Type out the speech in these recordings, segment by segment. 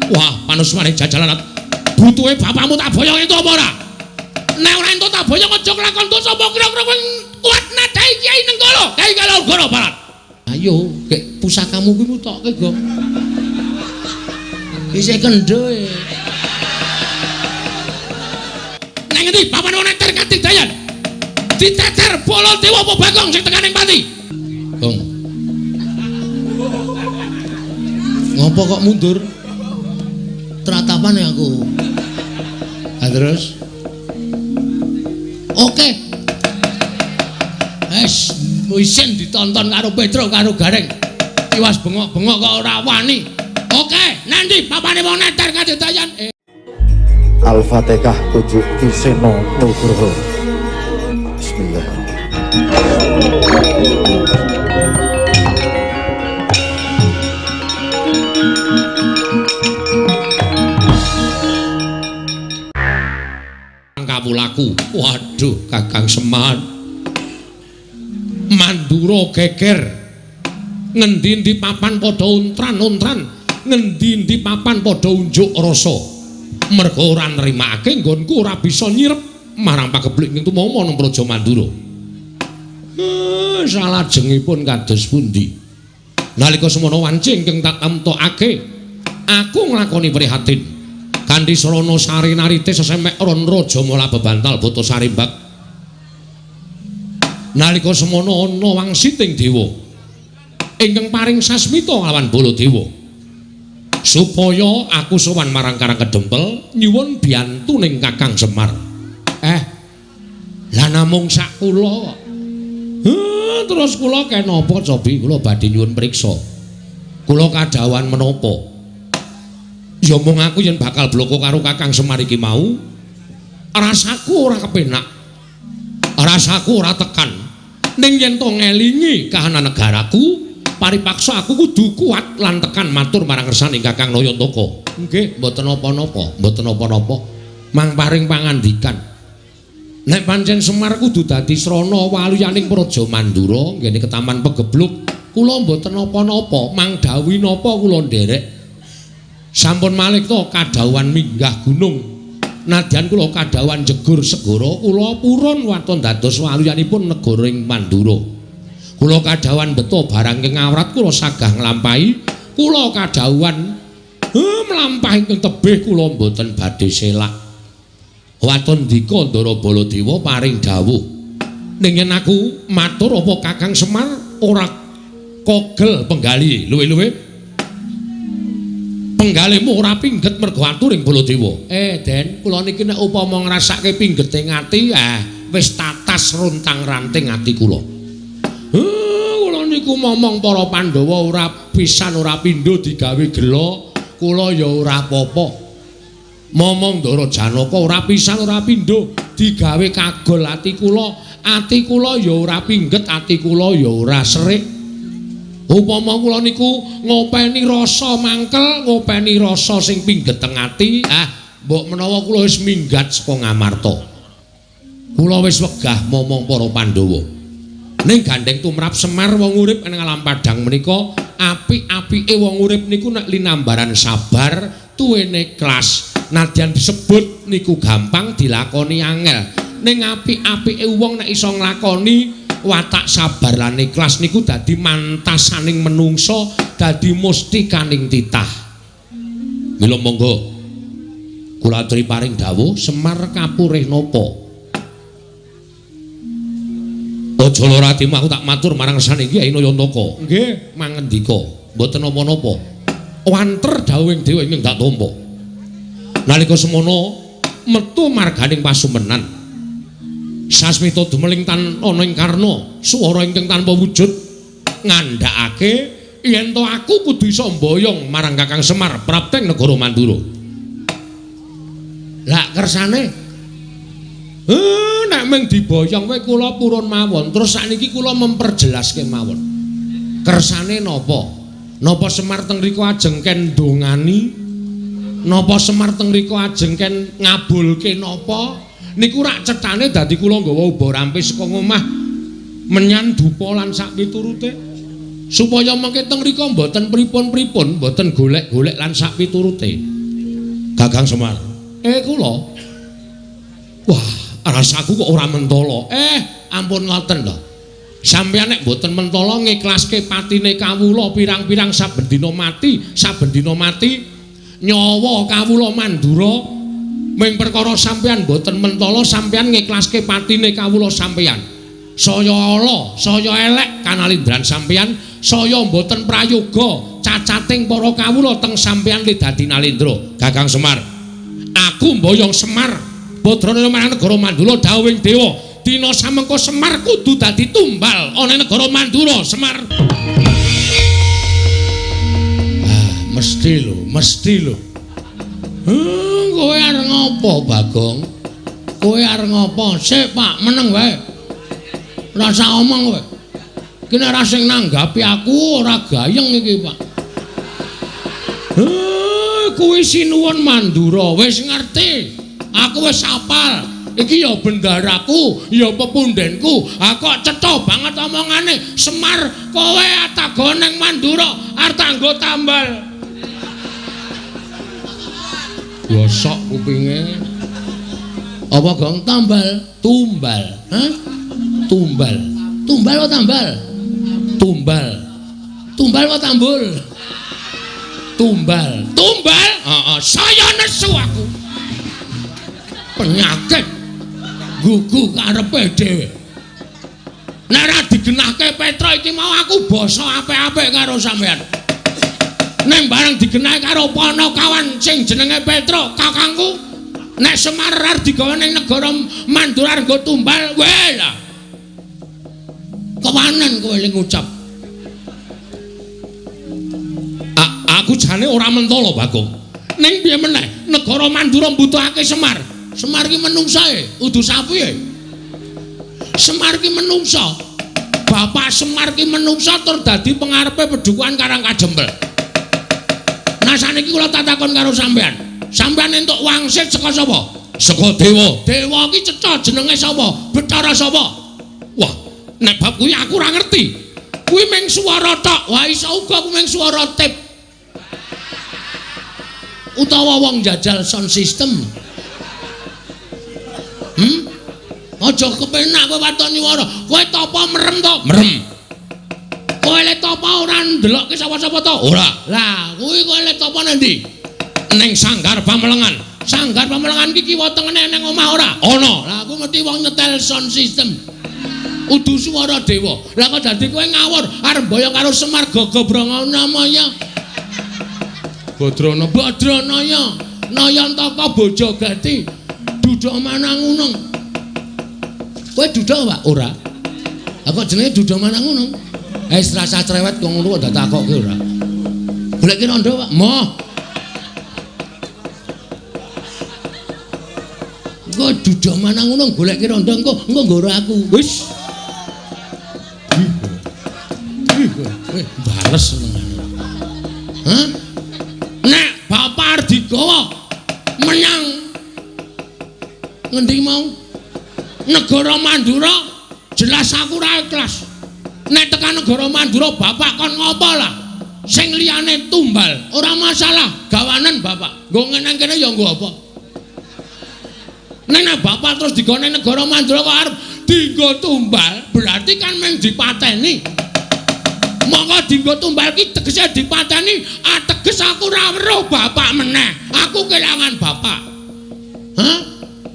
Wah, panusmane jajalan. Butuhe bapakmu tak boyong itu apa ora? Nek ora entuk tak boyong aja nglakon dosa apa kira-kira kowe kuat nadai Kiai Nenggala. Kiai Kalogoro Barat. Ayo, kek pusakamu kuwi mutokke, Gong. Isih kendhe. Nang endi papan neter Katidayan? Diteter Baladewa apa Bagong sing tekaning pati? Gong. Ngopo kok mundur? Teratapane aku. Ah terus? Oke. Isin ditonton karo Petro karo Gareng. Iwas bengok-bengok kok ora wani. Oke, nanti papane wong neter Katidayan. Al-Fatihah tujuh Kiseno Nugroho. Bismillahirrahmanirrahim. Kawulaku, waduh Kakang Semar. Mandura geger. Ngendi-endi papan padha untran-untran, ngendi-endi papan padha unjuk rasa. Mergo ora nrimakake nggonku ora bisa nyirep marang pageblik ning tumama nang Praja Mandura. Salajengipun kados pundi? Nalika semono wancing ingkang tak tamtokake, aku nglakoni prihatin kanthi sarana sari narite sesemek ron raja mola bebantal boto sarimbak. Nalika semono ana wangsiting dewa ingkang paring sasmita lawan Baladewa supaya aku sowan marang Karang Kedempel nyuwun biyantu ning Kakang Semar. Lah namung sak kula. Terus kula kenapa cobi kula badhe nyuwun priksa. Kula kadhawan menapa? Ya mung aku yen bakal bloko karo Kakang Semar iki mau, rasaku ora kepenak. Rasaku ora tekan. Ning yen to ngelingi kahanan negaraku, paripaksa aku kudu kuat lan tekan matur marang ngersani Kakang Nayantaka. Nggih, mboten napa-napa, mboten napa-napa. Mang paring pangandikan. Nek pancen Semar kudu dadi srana waluyaning Praja Mandura nggene ketaman Pegebluk, kula mboten napa-napa, mang dawuh napa kula nderek. Sampun malih to kadhawuhan minggah gunung. Nadyan kula kadhawuhan jegur segara, kula purun waton dados waluyanipun negara ing Mandura. Kula kadhawuhan beto barang ing awrat kula sagah nglampahi, kula kadhawuhan mlampahi ing tebih kula mboten badhe selak. Waton ndika Ndara Baladewa paring dawuh. Ning yen aku matur apa Kakang Semar ora kogel penggali luwe-luwe. Penggalemu ora pingget mergo atur ing Baladewa. Den, kula niki nek upama ngrasake pinggete ngati, wis tatas runtang-ranting ati kula. Kula niku momong para Pandhawa ora pisan ora pindho digawe gela, kula ya ora apa-apa. Momong Ndara Janaka ora pisan ora pindho digawe kagol ati kula ya ora pingget, ati kula ya ora serik. Upama kula niku ngopeni rasa mangkel, ngopeni rasa sing pingget teng ati, mbok menawa kula wis minggat saka Ngamarta. Kula wis wegah momong para Pandhawa. Ning gandeng tumrap Semar wong urip ing alam padhang menika, apik-apike wong urip niku nek linambaran sabar, tuwene ikhlas. Nadyan disebut niku gampang dilakoni angel. Ning apik-apike wong nek iso nglakoni watak sabar lan ikhlas niku dadi mantasaning menungso, dadi mustikaning titah. Mila monggo kula aturi paring dawuh Semar kapurih napa? Aja lara atimu aku tak matur marang sane Kyai Nayantaka. Nggih, mangendika, mboten napa-napa. Wanter dawuhing dewa ing tak tampa. Nalika semono metu marganing pasumenan. Sasmita dumeling tan ana ing karna swara ingkang tanpa wujud ngandhakake yen to aku kudu iso mboyong marang Kakang Semar prapteng negara Mandura. Lah kersane nek mung diboyong wae kula purun mawon. Terus sakniki kula memperjelaske mawon. Kersane napa? Napa Semar teng mriku ajeng ken ndongani? Napa Semar teng mriku ajeng ken ngabulke napa? Niku rak cethane dadi kula nggawa uba rampe saka omah menyan dupa lan sak piturute supaya mengke teng mriku mboten pripun-pripun, mboten golek-golek lan sak piturute. Kakang Semar. Kula. Wah, rasaku kok ora mentala. Ampun ngoten lho. Sampeyan nek mboten mentala ngiklaske patine kawula pirang-pirang saben dina mati nyawa kawula Mandura ming perkara sampeyan mboten mentala sampeyan ngiklaske patine kawula sampeyan. Saya ala, saya elek kanalindran sampeyan, saya mboten prayoga cacating para kawula teng sampeyan le dadi nalindra. Kakang Semar. Aku Mboyong Semar, putrane negara Mandura dawuhing dewa. Dina samengko Semar kudu dadi tumbal ana negara Mandura, Semar. Mesti lho. Kowe arep ngopo, Bagong? Kowe arep ngopo? Sik, Pak, meneng wae. Ora usah omong kowe. Iki nek ora sing nanggapi aku ora gayeng iki, Pak. Kowe sinuwun Mandura, wis ngerti. Aku wis apal. Iki ya bendaraku, ya pepundhenku. Kok cetha banget omongane. Semar, kowe atagon ning Mandura arep tanggo tambal. Gosok kupinge. Apa Gong tambal? Tumbal. Hah? Tumbal. Tumbal apa tambal? Tumbal. Tumbal apa tambul? Tumbal. Tumbal? Saya nesu aku. Penyakit. Gugu karepe dhewe. Nek ora digenahke Petra iki mau aku basa apik-apik karo sampean. Nek bareng digenahi karo Panakawan sing jenenge Petra, kakangku. Nek Semar arep digawe ning negara Mandura nggo tumbal, weh lah. Kewanen kowe ling ngucap. Aku jane ora mentala, Bagong. Ning piye meneh negara Mandura mbutuhake Semar. Semar ki menungsae, udu sapiye? Semar ki menungsa. Bapak Semar ki menungsa tur dadi pengarepe Pedukuhan Karangkajembel. Nah saniki kula tak takon karo sampean. Sampean entuk wangsit saka sapa? Saka dewa. Dewa ki cetha jenenge sapa? Bathara sapa? Wah, nek bab kuwi aku ora ngerti. Kuwi mung swara tok. Wah iso uga kuwi mung swara tip. Utawa wong jajal sound system. Aja kepenak kowe watoni wara. Kowe tapa merem to? Merem. Kowe le tapa ora ndelokke sapa-sapa to? Ora. Lah, kuwi kowe le tapa nang ndi? Ning Sanggar Pamelengan. Sanggar Pamelengan iki kiwa tengene ning omah ora? Ana. Lah aku ngerti wong nyetel sound system. Udu swara dewa. Lah kok dadi kowe ngawur arep mboyong karo Semar Gagabranganamaya. Badranaya. Nayantaka Bojogati. Duduk Manangunung. Kowe duduk, Pak? Ora. Kok jenenge duduk Manangunung? Wis rasa cerewet kok ngono kok takokke ora. Goleki rondo, Pak. Moh. Kok duduk Manangunung goleki rondo engko nggoro aku. Wis. Bales senengane. Hah? Nek Bapak digawa menyang ngendi mau? Negara Mandura jelas aku ora ikhlas. Nek tekan negara Mandura Bapak kon ngopo lah? Sing liyane tumbal, ora masalah, gawanen Bapak. Nggo ngene kene ya nggo apa? Nek Bapak terus digone negara Mandura kok arep dienggo tumbal, berarti kan mung dipateni. Monggo dienggo tumbal ki tegese dipateni, ateges aku ora weruh Bapak meneh. Aku kelangan Bapak. Hah?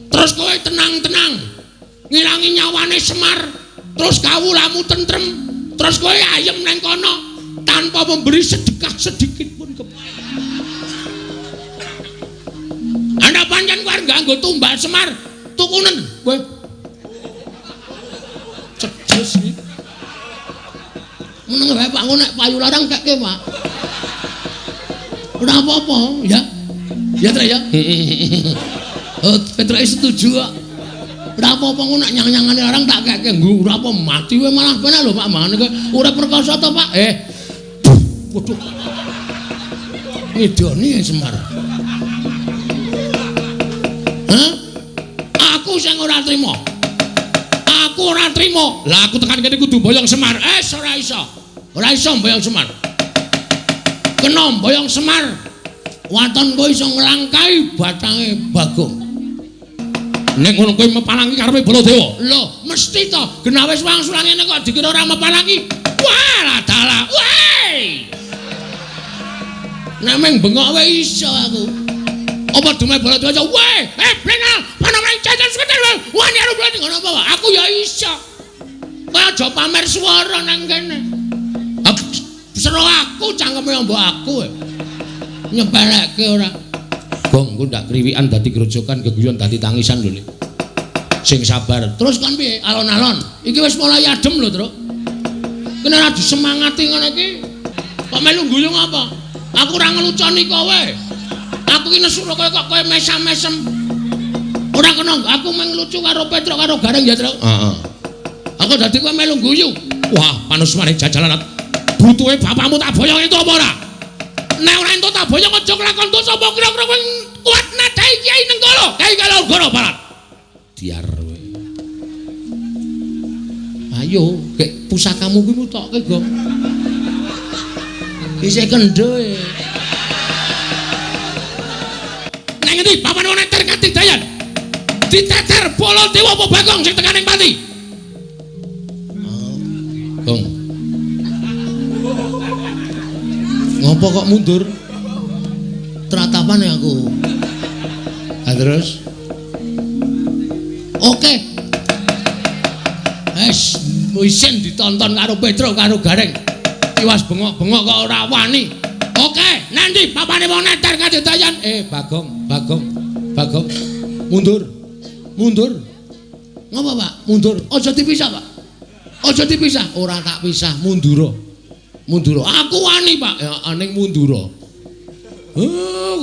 Terus kowe tenang-tenang. Ngilangi nyawane Semar, terus kawulamu tentrem, terus kowe ayem neng kono tanpa memberi sedekah sedikit pun Anda pancen kowe nganggo tumbal Semar, tukunen kowe. Cedes iki. Meneng wae Pak, ngono nek payu larang kekke, Pak. Ora apa-apa, ya. Ya, Tra ya. Petra setuju kok. Ora apa-apa ngono nek nyang-nyangane larang tak kekke nggo ora apa mati kowe malah penak lho Pak mangane kowe urip perkasa to Pak. Waduh. Ngidoni Semar. Hah? Aku sing ora trima. Aku ora trima. Lah aku tekan kene kudu mboyong Semar. Ora iso. Ora iso mboyong Semar. Kena mboyong Semar. waton kowe iso nglangkai batange Bagong. Nek ngono kowe mepalangi karepe Baladewa. Lho, mesti to. Genah wis wangsulan ngene kok dikira ora mepalangi. Wah, dalah. Woi. Nek meng bengok wae iso aku. Apa dume Baladewa aja. Woi, blenal, panomai jajan sekedar. Wani arep lha ngono apa? Aku ya iso. Kowe aja pamer swara nang kene. Sero aku cangkeme mbok aku. Nyepelekke ora. Gong, ku ndak kriwikan dadi grojokan geguyon dadi tangisan lho. Sing sabar. Terus kan piye? Alon-alon. Iki wis mulai adem lho, Truk. Kene ora disemangati ngene iki. Kok melu guyung apa? Aku ora ngeluconi kowe. Aku iki nesu kok kowe mesam-mesem. Ora kena aku meng lucu karo Petruk karo Gareng ya, Truk. Heeh. Aku dadi kowe melu guyu. Wah, panusmane jajalan. Butuhe bapakmu tak boyong itu apa ora? Nek ora entuk tak boyong aja kelakon to sapa kira-kira kowe kuat nadai Kiai Nenggala. Kiai Kalogoro Barat. Diar kowe. Ayo, kek pusakamu kuwi mutokke, Gong. Isih kendhe. Nang ngendi papane wong neter Katidayan? Diteter Baladewa apa Bagong sing tekan ning pati? Gong. Ngopo kok mundur? Teratapane aku. Terus? Oke. Isin ditonton karo Petruk karo Gareng. Iwas bengok-bengok kok ora wani. Oke, nanti papane wong neter Katidayan. Bagong. Mundur. Ngapa, Pak? Mundur. Aja dipisah, Pak. Aja dipisah. Ora tak pisah, mundur. Aku wani, Pak. Ya aning mundur.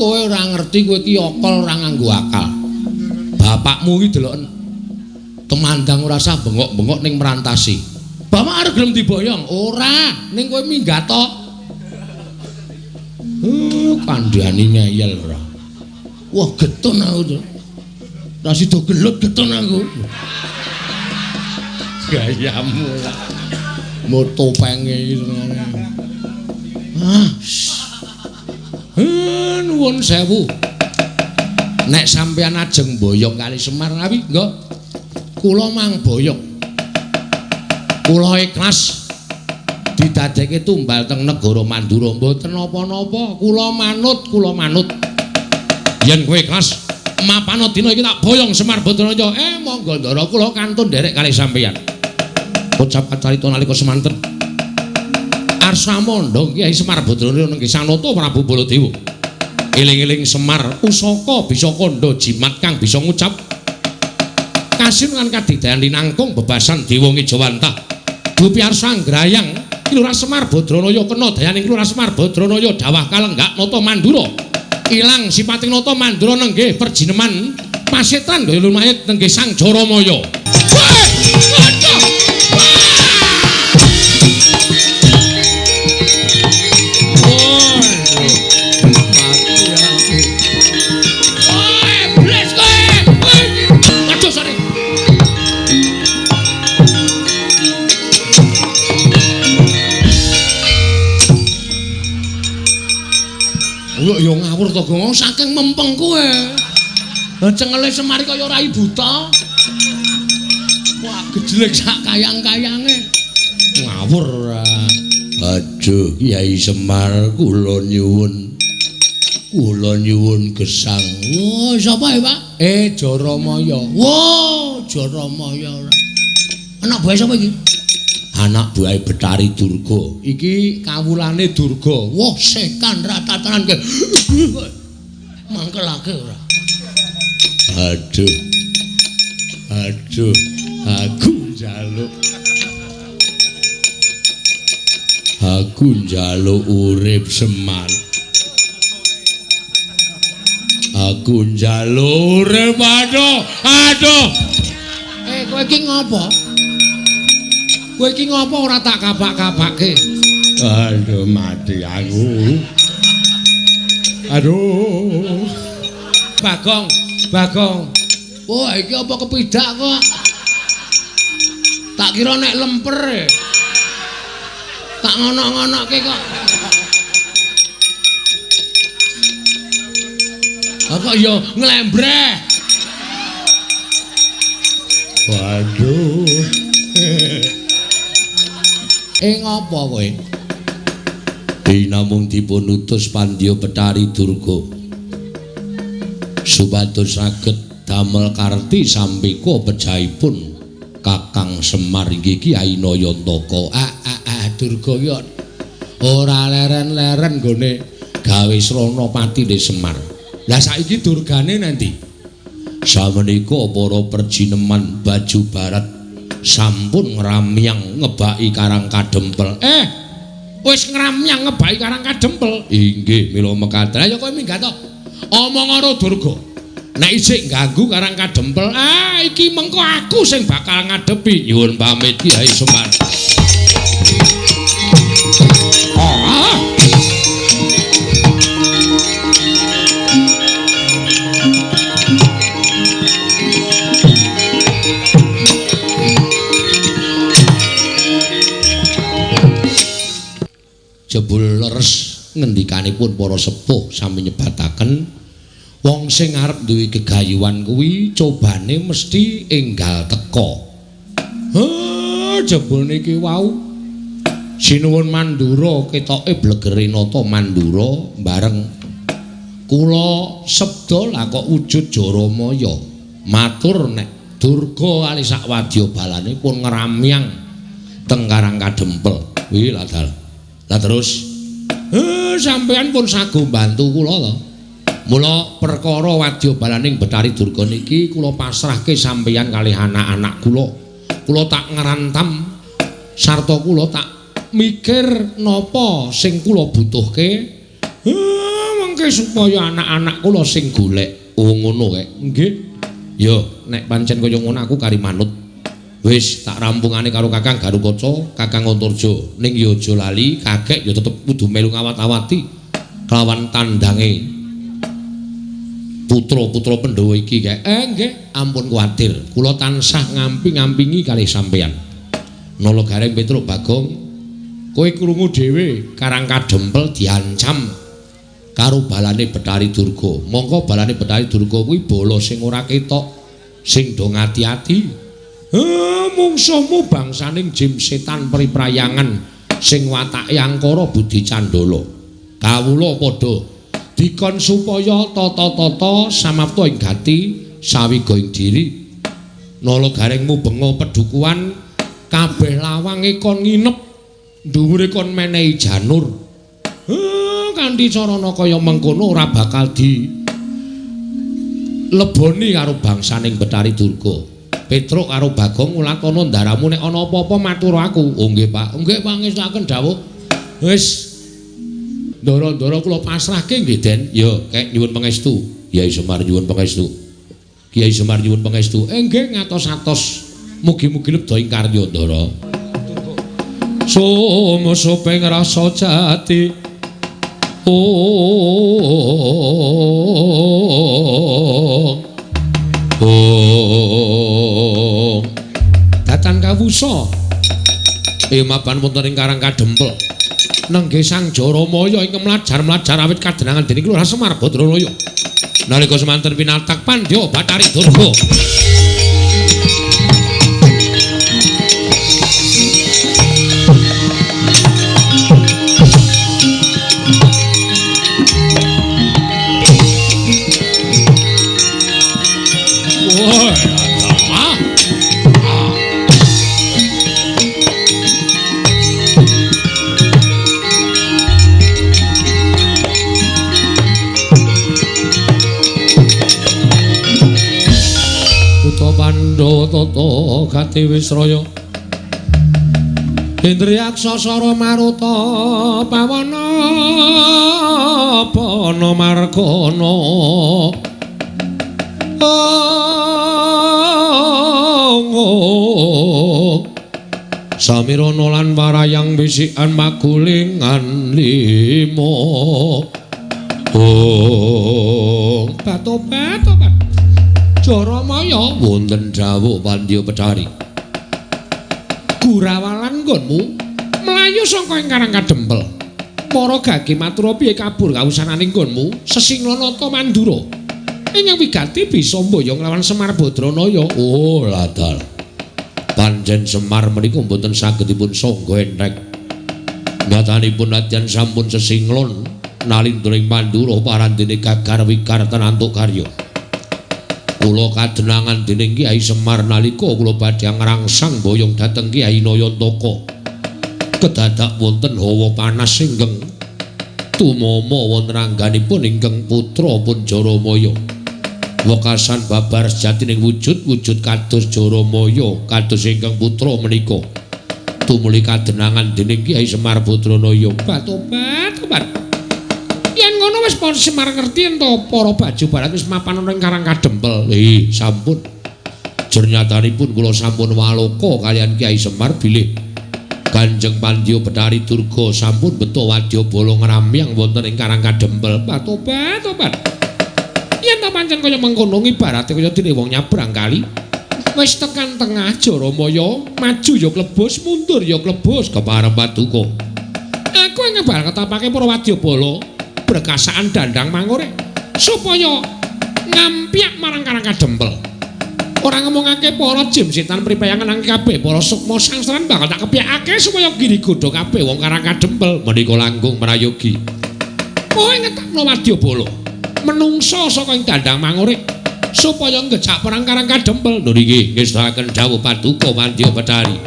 Kowe ora ngerti kowe iki okol ora nganggo akal. Bapakmu iki deloken temandang ora usah bengok-bengok ning merantasi. Bapak arep gelem diboyong? Ora, ning kowe minggat to. Kandhani ngeyel ora. Wah, getun aku to. Ra sida gelut getun aku. Gayamu. Moto penge iki. Nuwun sewu. Nek sampeyan ajeng boyong kali Semar ngawi, nggo. Kula mang boyong. Kula ikhlas didadekke tumbal teng negara Mandura mboten napa-napa. Kula manut. Yen kowe ikhlas mapana dina iki tak boyong Semar Badraya. Monggo ndara kula kantun nderek kali sampeyan. Ucap carita nalika semanten. Arsamondo Kyai Semar Badraya nggih sanata Prabu Baladewa. Eling-eling Semar pusaka bisa kandha jimat kang bisa ngucap kasinungan kadidayan linangkung bebasan Dewa Ngejawantah. Dupiar Sanggrayang Kilurah Semar Badraya kena dayaning Kilurah Semar Badraya dawah kalenggak nata Mandura. Ilang sipating nata Mandura nenggih perjineman pasetran daya lumayit nenggih Sang Jaramaya. Ya ngawur to, Gong, saking mempeng kowe. Cengele Semar kaya rai buta. Wah, gejlek sak kayang-kayange. Ngawur ora. Aduh, Kyai Semar kula nyuwun. Kula nyuwun gesang. Oh, sapa ya, Pak? Jaramaya. Wah, Jaramaya ora. Anak buah sapa iki? Anak buah Betari Durga. Iki kawulane Durga. Wah, sekan ratatanan ke. Mangkelake ora. Aduh. Aku njaluk urip Semar. Aku njaluk urip aduh. Kowe iki ngopo? Kowe iki ngopo ora tak kapak-kapake? Aduh, mati aku. Aduh. Bagong. Wah, iki apa kepidak kok? Tak kira nek lemper. Tak ngono-ngonoke kok. Kok ya nglembreh. Waduh. Ngapa kowe? Namung dipun utus Pandya Betari Durga supados saged damel karti sampika pejahipun Kakang Semar inggih Kyai Nayantaka. Durga ya ora leren-leren gone gawe srana patine Semar. Lah saiki durgane nanti? Samenika para perjineman Baju Barat sampun ngramyang ngebaki Karang Kadempel. Wis ngramyang ngebaki Karang Kadempel. Inggih, mila mekaten. Ayo kowe minggat to. Omong karo Durga. Nek isih ganggu Karang Kadempel, iki mengko aku sing bakal ngadepi. Nyuwun pamit Kyai Semar. Jebul leres ngendikanipun para sepuh sami nyebataken wong sing arep duwe gegayuhan kuwi cobane mesti enggal teka. Jebul niki wau sinuwun Mandura ketoke blegere nata Mandura bareng kula sebda lah kok wujud Jaramaya matur nek Durga kali sak wadya balane pun ngramyang teng Karang Kadempel. Wi ladal. Lah terus sampean pun sago bantu kula to. Mula perkara wadya balaning Betari Durga niki kula pasrahke sampeyan kalih anak-anak kula. Kula tak ngrantam sarta kula tak mikir napa sing kula butuhke. Mengke supaya anak-anak kula sing golek. Oh ngono kae. Nggih. Ya nek pancen kaya ngono aku kari manut. Wis tak rampungane karo Kakang Garukaca, Kakang Antarja. Ning ya aja lali, kakek ya tetep kudu melu ngawat-awati kelawan tandange putra-putra Pandhawa iki kae. Nggih, ampun kuwatir. Kula tansah ngampi-ngampingi kalih sampeyan. Nala Gareng Petruk Bagong, kowe krungu dhewe Karang Kadempel diancam karo balane Betari Durga. Mongko balane Betari Durga kuwi bala sing ora ketok, sing do ngati-ati. Mungsuhmu bangsaning jim setan priprayangan sing watake angkara budi candala. Kawula padha dikon supaya tata-tata samapta ing gati sawiga ing diri. Nala Garengmu benga pedukuhan kabeh lawange kon nginep dhuwure kon menehi janur. Kanthi carana kaya mengkono ora bakal di leboni karo bangsaning Betari Durga. Petruk karo Bagong ngulatana ndaramu nek ana apa-apa matur aku. Oh nggih Pak. Nggih pangestuaken dawuh. Wis ndara-ndara kula pasrahke nggih Den. Ya kek nyuwun pangestu. Kyai Semar nyuwun pangestu. Kyai Semar nyuwun pangestu. Nggih ngatos-atos. Mugi-mugi lebda ing karya ndara. Sumasa ping rasa jati. Datan kawusa mapan wonten ing Karang Kadempel nenggih Sang Jaramaya ing mlajar-mlajar awit kadenangan dening Lurah Semar Badralaya nalika semanten pinatak Pandya Betari Durga. Tata gati wisraya Indriyaksa sara maruta pawana pana margana samirana lan warayang bisikan magulingan lima Batobat Jaramaya wonten dawuh Pandya Betari. Gurawalan nggonmu mlayu saka ing Karang Kadempel. Para gage matur piye kabur kawusananing nggonmu Sesinglanata Mandura. ingkang wiganti bisa mboyong lawan Semar Badranaya. Oh, ladal. Panjen Semar menika mboten saged dipun sangga entheng. Ngatanipun nadyan sampun sesinglon nalindring Pandura parandene gagar wikar tenantuk karya. Kula kadenangan dening Kyai Semar nalika kula badhe ngrangsang boyong dhateng Kyai Nayantaka. Kedadak wonten hawa panas inggeng tumama wonten rangganipun ingkang putra pun Jaramaya. Wekasan babar sejatining wujud kados Jaramaya kados ingkang putra menika. Tumuli kadenangan dening Kyai Semar Badranaya. Tobat. Yen ngono wis pon Semar ngerti ento para baju barat wis mapan ana ing Karang Kadempel. Sampun. Jernyatanipun kula sampun waloka kaliyan Kyai Semar bilih Kanjeng Pandya Betari Durga sampun beta wadyabala ngramyang wonten ing Karang Kadempel. Tobat. Yen ta pancen kaya mengkono ibarate kaya dene wong nyabrang kali. Wis tekan tengah Jaramaya, maju ya klebus, mundur ya klebus kepareng Paduka. Aku ngebal ketapake para wadyabala berkasaan dandang mangore supaya ngampyak marang Karang Kadempel. Ora ngomongake para jim setan pripayangan nang kabeh para sukma sangsaran bakal tak kepyakake supaya giri godho kabeh wong Karang Kadempel menika langkung merayogi. Kowe ngetakno wadyabala menungso saka ing dandang mangore supaya ngejak perang Karang Kadempel. Lho niki ngestahaken dawuh Paduka Pandya Betari.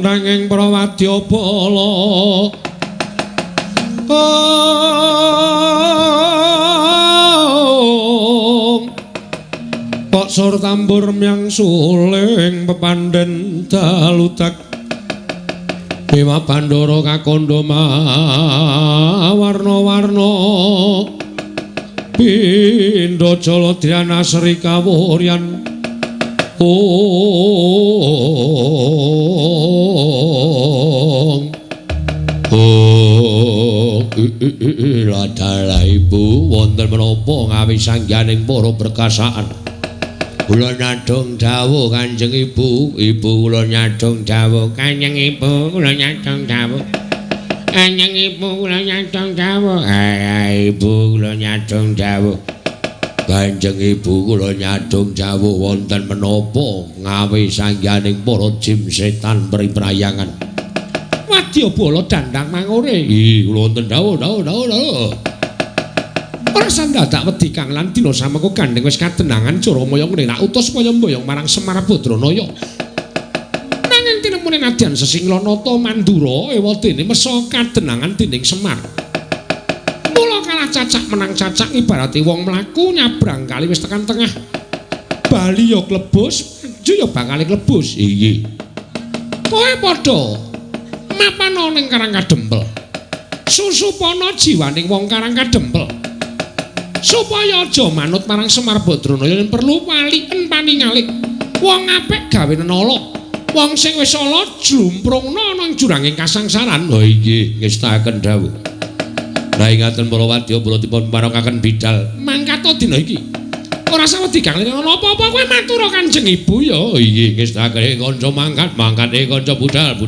Nanging Prawadyabala kok sur tambur myang suling pepandhen daludak Dewa Bandara kakandha warna-warna pindha jala dhyana sri kawuryan ladala ibu wonten menapa ngawi sangganing para berkasaan kula nyadong dawuh Kanjeng Ibu kula nyadong dawuh Kanjeng Ibu kula nyadong dawuh Kanjeng Ibu kula nyadong dawuh Ibu kula nyadong dawuh Kanjeng Ibu kula nyadong jawuh wonten menapa ngawi sangyaning para jim setan priprayangan. Wadya bala dandang mangure. Ih, kula wonten dawuh. Ora sandadak wedi kang lan dina samengko Gandeng wis katenangan Jaramaya ngrenak utus supaya mboyong marang Semar Badranaya. Nanging tinemune nadyan Sesinglanata Mandura ewa dene mesa katenangan dening Semar. Mula kalah cacak menang cacak ibarate wong mlaku nyabrang kali wis tekan tengah. Bali ya klebus, maju ya bakal klebus. Iya. Kowe padha mapana ning Karang Kadempel. Susupana jiwaning wong Karang Kadempel. Supaya aja manut marang Semar Badranaya yen perlu waliken paningalik. Wong apik gawe nenala. Wong sing wis ala jlumprungna ana ing juranging kasangsaran. Lha inggih ngestaken dawuh. Lah ingaten para wadya kula dipun parangaken bidal mangkat dina iki. Ora sawedi kang ana apa-apa kowe matur Kanjeng Ibu ya. Inggih ngestaken kanca mangkat kanca budal.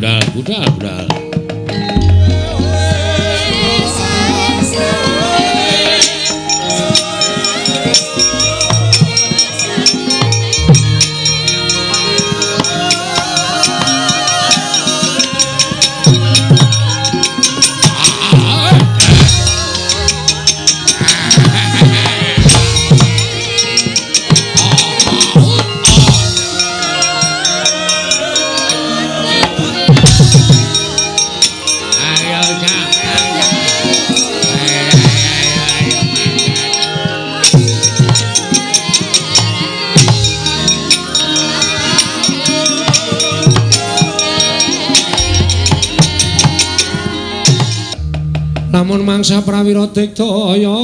Lamun mangsa prawira diktaya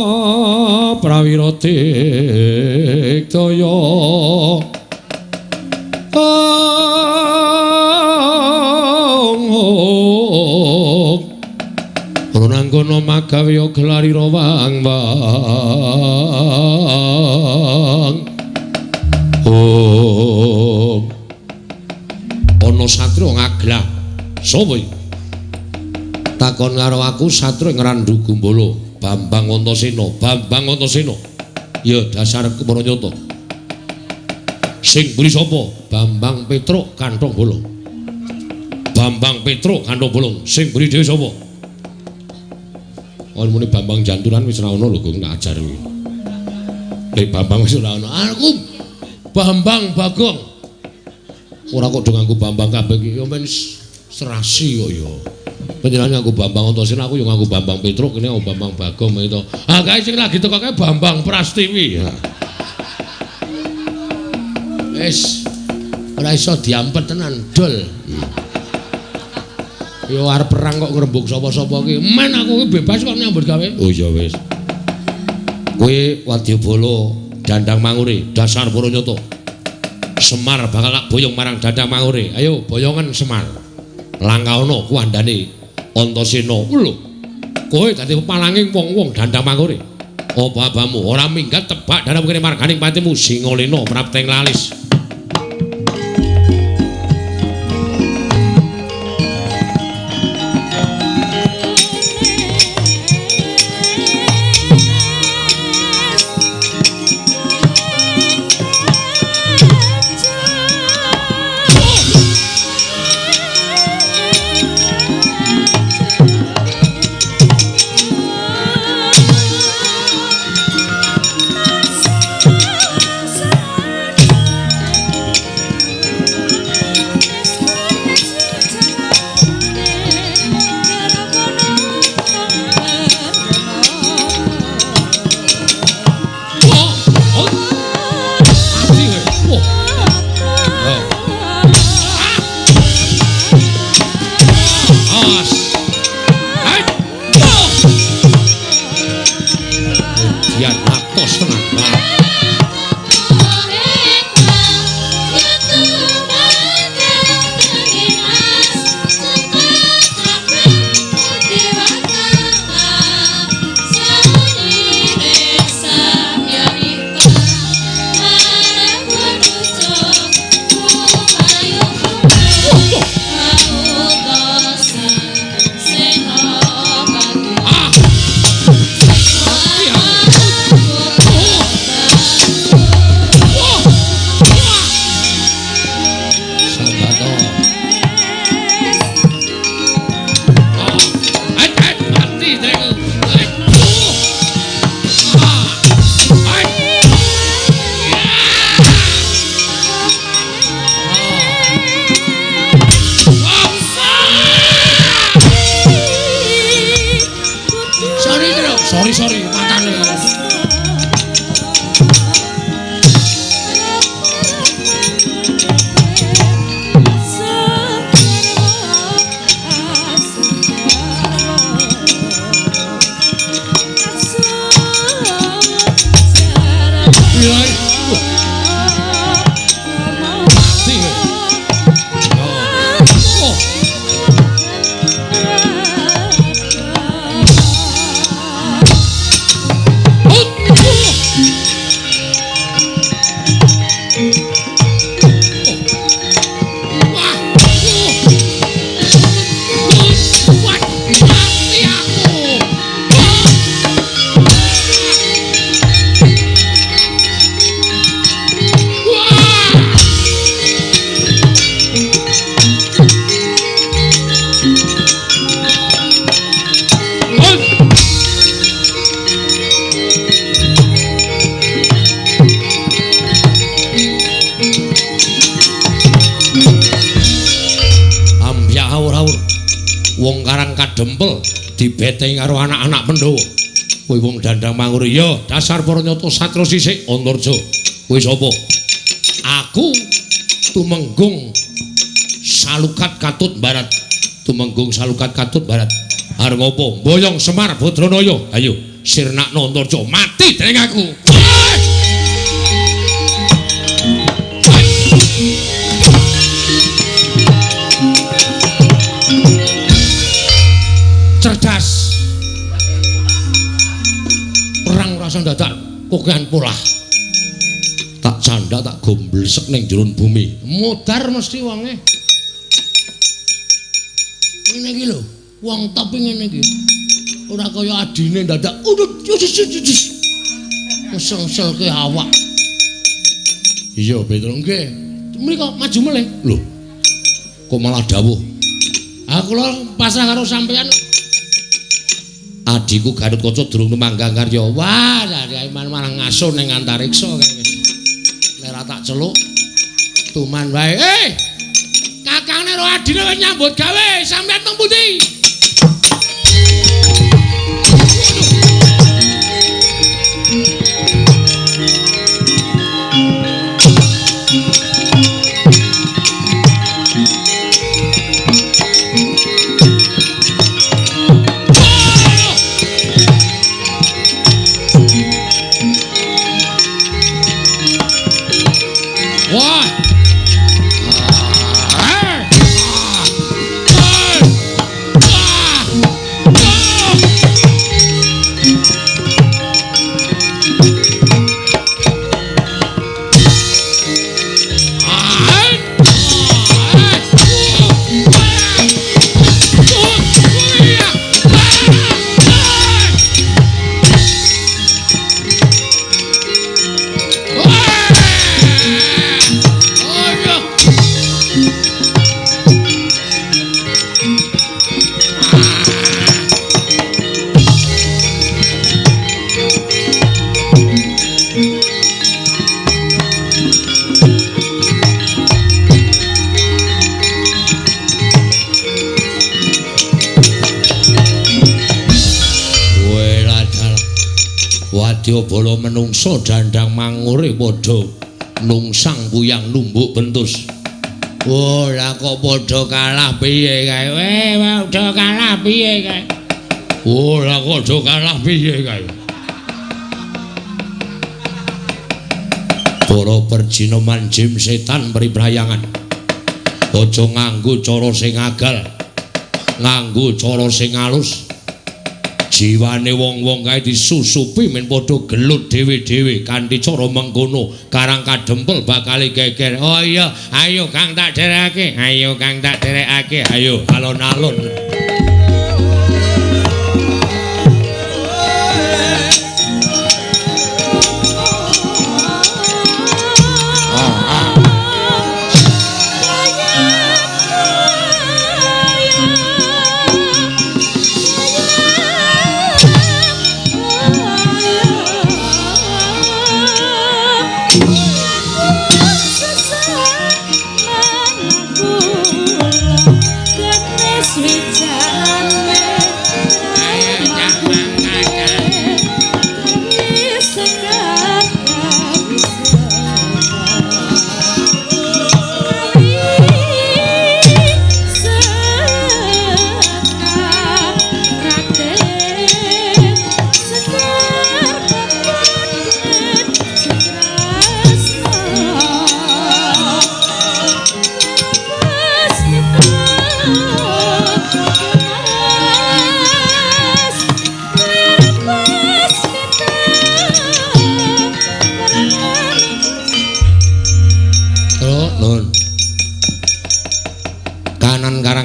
Ranangana magawe gelari rawang ana satria ngaglah sapa iki takon karo aku satria ngrandu Gumbala Bambang Antasena ya dasar Kemaranyata sing mburi sapa Bambang Petruk Kanthong Bolong sing mburi dhewe sapa ana muni Bambang Janturan wis ora ana lho Gong tak ajar kuwi lek Bambang wis ora ana aku Bambang Bagong ora kok do nganggo Bambang kabeh iki ya men serasi kok ya panjenengan nganggo Bambang Antasena aku yo nganggo Bambang Petruk kene Bambang Bagong itu. Ah kae sing lagi teko kae Bambang Prastiwi. Wis ora iso diampet tenan dol. Yo arep perang kok ngrembug sapa-sapa ki. Men aku ki bebas kok nyambut gawe. Oh ya wis. Kowe wadyabala Dandang Mangure dasar Puranyata. Semar bakal tak boyong marang Dandang Mangure. Ayo boyongan Semar. Langkawana kuwandane Antasena lho kowe dadi pepalanging wong-wong Dandang Mangure apa abamu ora minggat tebak darah kene marganing patimu Singalena prapteng lalis wong Karang Kadempel dibeteng karo anak-anak Pandhawa. Kowe wong Dandang Mangure ya dasar para nyata satra sisik Antarja. Kowe sapa? Aku Tumenggung Salukat Katut Barat. Tumenggung Salukat Katut Barat. Arep ngopo? Boyong Semar Badranaya. Ayo sirnakno Antarja mati dening aku. Cerdas. Perang rasa dadak kokean polah. Tak canda tak gomblesek ning jero bumi. Modar mesti wonge. Ngene iki lho, wong top ngene iki. Ora kaya adine dadak. Meseng-selke awak. Iya, Petro nggih. Mriko maju melih. Lho. Kok malah dawuh. Aku lho pasrah karo sampeyan. Adiku Gatotkaca durung nemanggang karya. Wah, dari iman marang ngaso ning antariksa kene. Nek ra tak celuk tuman wae. Kakangne ro adine wis nyambut gawe, sampeyan teng pundi? Wadyabala menungso Dandang Mangure padha nungsang kuyang numbuk bentus. Ora kok padha kalah piye kae? Padha kalah piye kae? Ora kok padha kalah piye kae? Para perjina manjim setan priprayangan. Aja nganggo cara sing agal. Nganggo cara sing alus. Jiwane wong-wong kae disusupi men padha gelut dhewe-dhewe kanthi cara mengkono Karang Kadempel bakal geger. Oh iya, ayo Kang tak derekake. Ayo Kang tak derekake. Ayo alon-alon.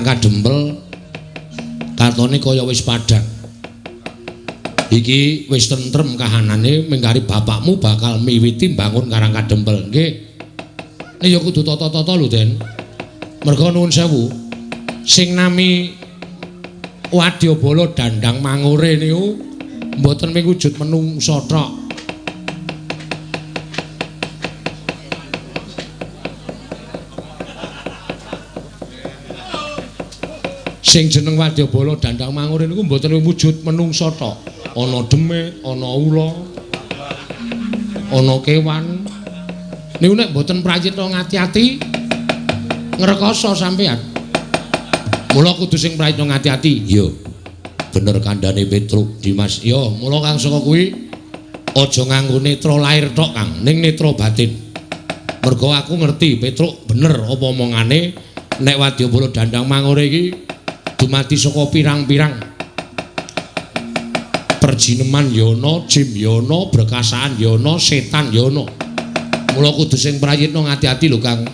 Kadempel katone kaya wis padhang. Iki wis tentrem kahanane mengkari bapakmu bakal miwiti bangun Karang Kadempel. Nggih. Nek ya kudu tata-tata lho, Den. Merga nuwun sewu. Sing nami Wadyabala Dandang Mangure niku mboten miwujud menungsa tok. Sing jeneng Wadyabala Dandang Mangurin niku mboten wujud menungsa tok. Ana demit, ana ula, ana kewan. Niku nek mboten prayitna ngati-ati ngrekoso sampean. Mula kudu sing prayitna ngati-ati. Yo. Bener kandhane Petruk Dimas. Yo, mula Kang saka kuwi aja nganggo netra lair tok, Kang, ning netra batin. Mergo aku ngerti Petruk bener apa omongane nek Wadyabala Dandang Mangure iki dumadi saka pirang-pirang perjineman yono, jim yono, berkasaan yono, setan yono. Mula kudu sing prayitna ngati-ati lho, Kang.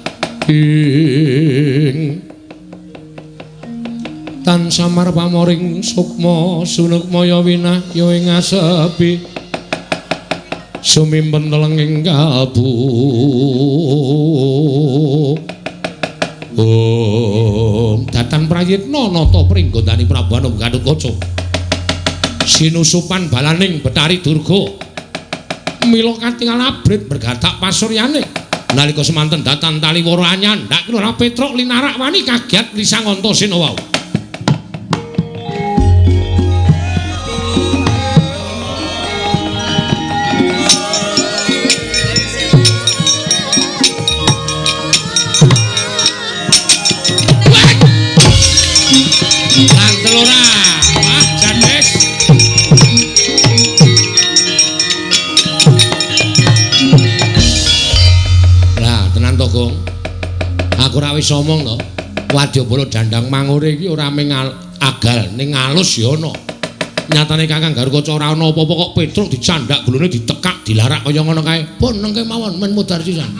Tan samar pamoring sukma sunukmaya winah ya ing asepi sumimpen telenging kalbu datan prayitna nata pringgondani Prabu Anum Gatotkaca sinusupan balaning Betari Durga mila katingal abrit bergatak pasuryane nalika semanten datan taliwara anyan ndak kira Petruk linarak wani kaget lisang Antasena wau. Aku ora wis omong to, Wadyabala Dandang Mangure iki ora mung agal ning alus ya ana. Nyatane Kakang Garukaca ora ana apa-apa kok Petruk dicandak gulune ditekak dilarak kaya ngono kae. Pun nengke mawon men mudhar sisan.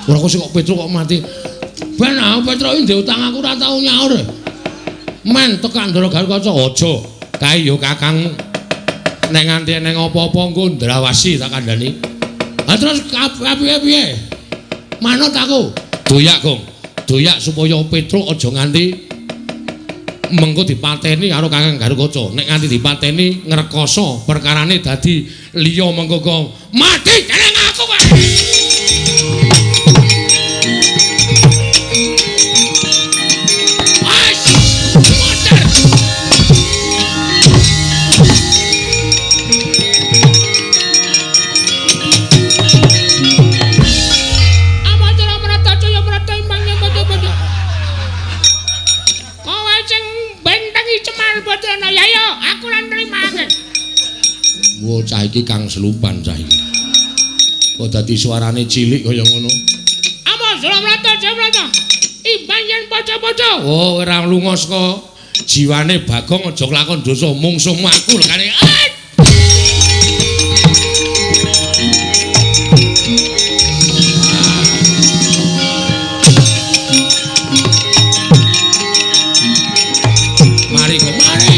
Ora kok kok Petruk kok mati. Ben Petruk iki utang aku ora tau nyaur. Men tekak Ndara Garukaca aja. Kae ya Kakang nek nganti ning apa-apa engko ndrawasi tak kandhani. Ha terus piye-piye? Manut aku. Doyak, Gong. Doyak supaya Petruk aja nganti mengko dipateni karo Kakang Garukaca. Nek nganti dipateni ngrekoso perkarane dadi liya mengko mati dening aku kowe. Wo cah iki Kang Selupan cah iki. Kok dadi suarane cilik kaya ngono. Apa Sulamrata? Imbang yen padha-padha. Oh, ora lunga saka jiwane Bagong aja kelakon dosa mungsuhmu aku lho kane. Mari kok mari.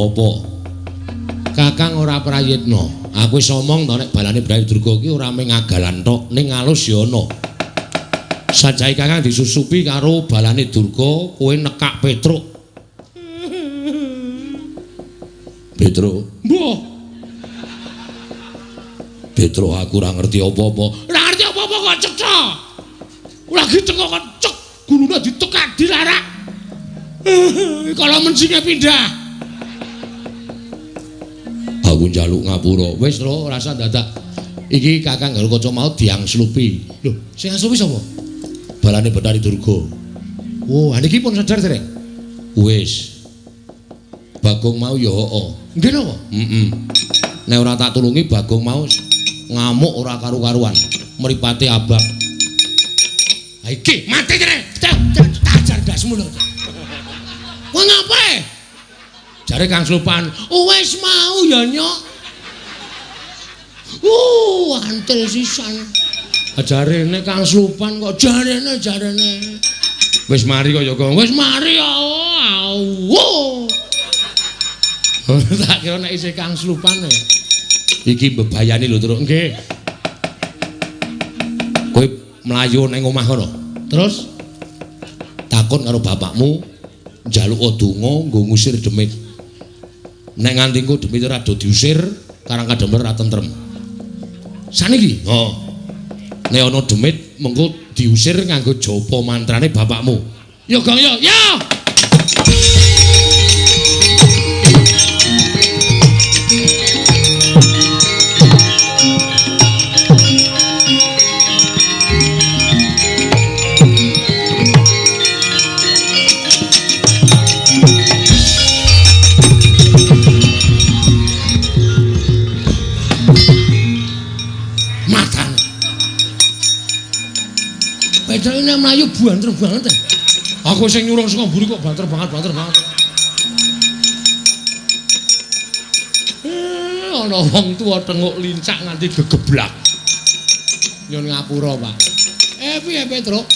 Apa? Kakang ora prayitna. Aku wis omong to nek balane Brayu Durga iki ora mung ngagalan tok, ning alus ya ana. Sajahe Kakang disusupi karo balane Durga, kowe nekak Petruk. Petruk. Mbah. Petruk aku ora ngerti apa-apa. Ora ngerti apa-apa kok cetha. Lagi teko kok cek gulune ditekak dilarak. Kalau mencinge pindah. Aku njaluk ngapura. Wis lho, rasa dadak. Iki Kakang Garukaca mau diangslupi. Lho, sing angslupi sapa? Balane Betari Durga. Oh, niki pun sadar dereng. Wis. Bagong mau ya heeh. Nggih napa? Heeh. Nek ora tak tulungi Bagong mau ngamuk ora karu-karuan. Mripate abang. Ha iki mati dereng. Tajar dasmu lho. Kowe ngapae? Jare Kang Slupan, wis mau ya nyok. Antil sisan. Jarene Kang Slupan kok jarene. Wis mari kok ya, Gong. Wis mari ya. Tak kira nek isih Kang Slupan ya. Iki mbebayani lho, Truk. Nggih. Kowe mlayu ning omah kono. Terus takon karo bapakmu njaluk donga nggo ngusir demit. Nek nganti engko demit ora do diusir, karang kademel ora tentrem. Saniki, nek ana demit mengko diusir nganggo japa mantrane bapakmu. Ya, Gong, ya. Ya. Pedane mlayu banter banget. Aku sing nyuruh saka mburi kok banter banget. Ana wong tuwa tenguk lincak nganti gegeblak. Nyun ngapura, Pak. Piye Petruk?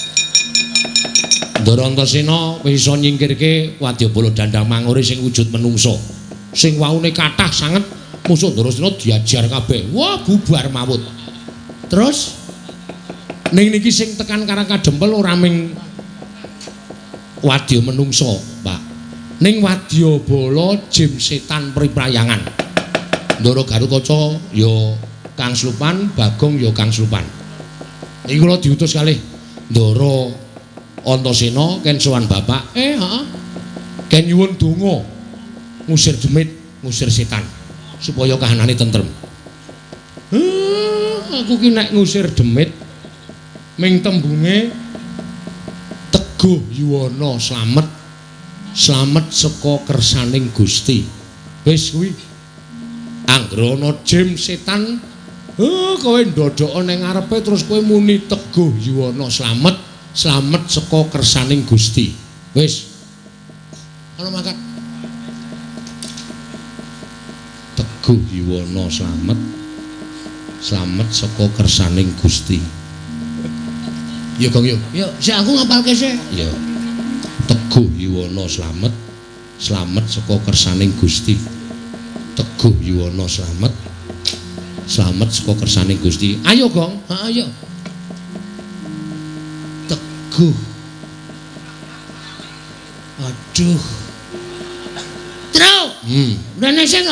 Ndara Antasena wis iso nyingkirke Wadyabala Dandang Mangure sing wujud menungso. Sing waune kathah sanget musuh Ndarasena diajar kabeh. Wah, bubar mawut. Terus ning niki sing tekan Karang Kadempel ora ming wadya menungso, Pak. Ning Wadyabala jim setan priprayangan. Ndara Garukaca ya Kang Slupan, Bagong ya Kang Slupan. Iki kula diutus kalih Ndara Antasena ken sowan Bapak. Heeh. Ken nyuwun donga ngusir demit, ngusir setan supaya kahanane tentrem. Aku ki nek ngusir demit ming tembunge Teguh Yuwana slamet saka kersaning Gusti. Wis kuwi anggrana jim setan kowe ndodhok ning ngarepe terus kowe muni Teguh Yuwana slamet saka kersaning Gusti. Wis ana mangkat Teguh Yuwana slamet saka kersaning Gusti. Ya, Gong, yo. Yo, sik aku ngapalke sik. Ya. Teguh Yuwana slamet saka kersaning Gusti. Teguh Yuwana slamet saka kersaning Gusti. Ayo, Gong. Ha, ayo. Teguh. Aduh. Truk. Rene sing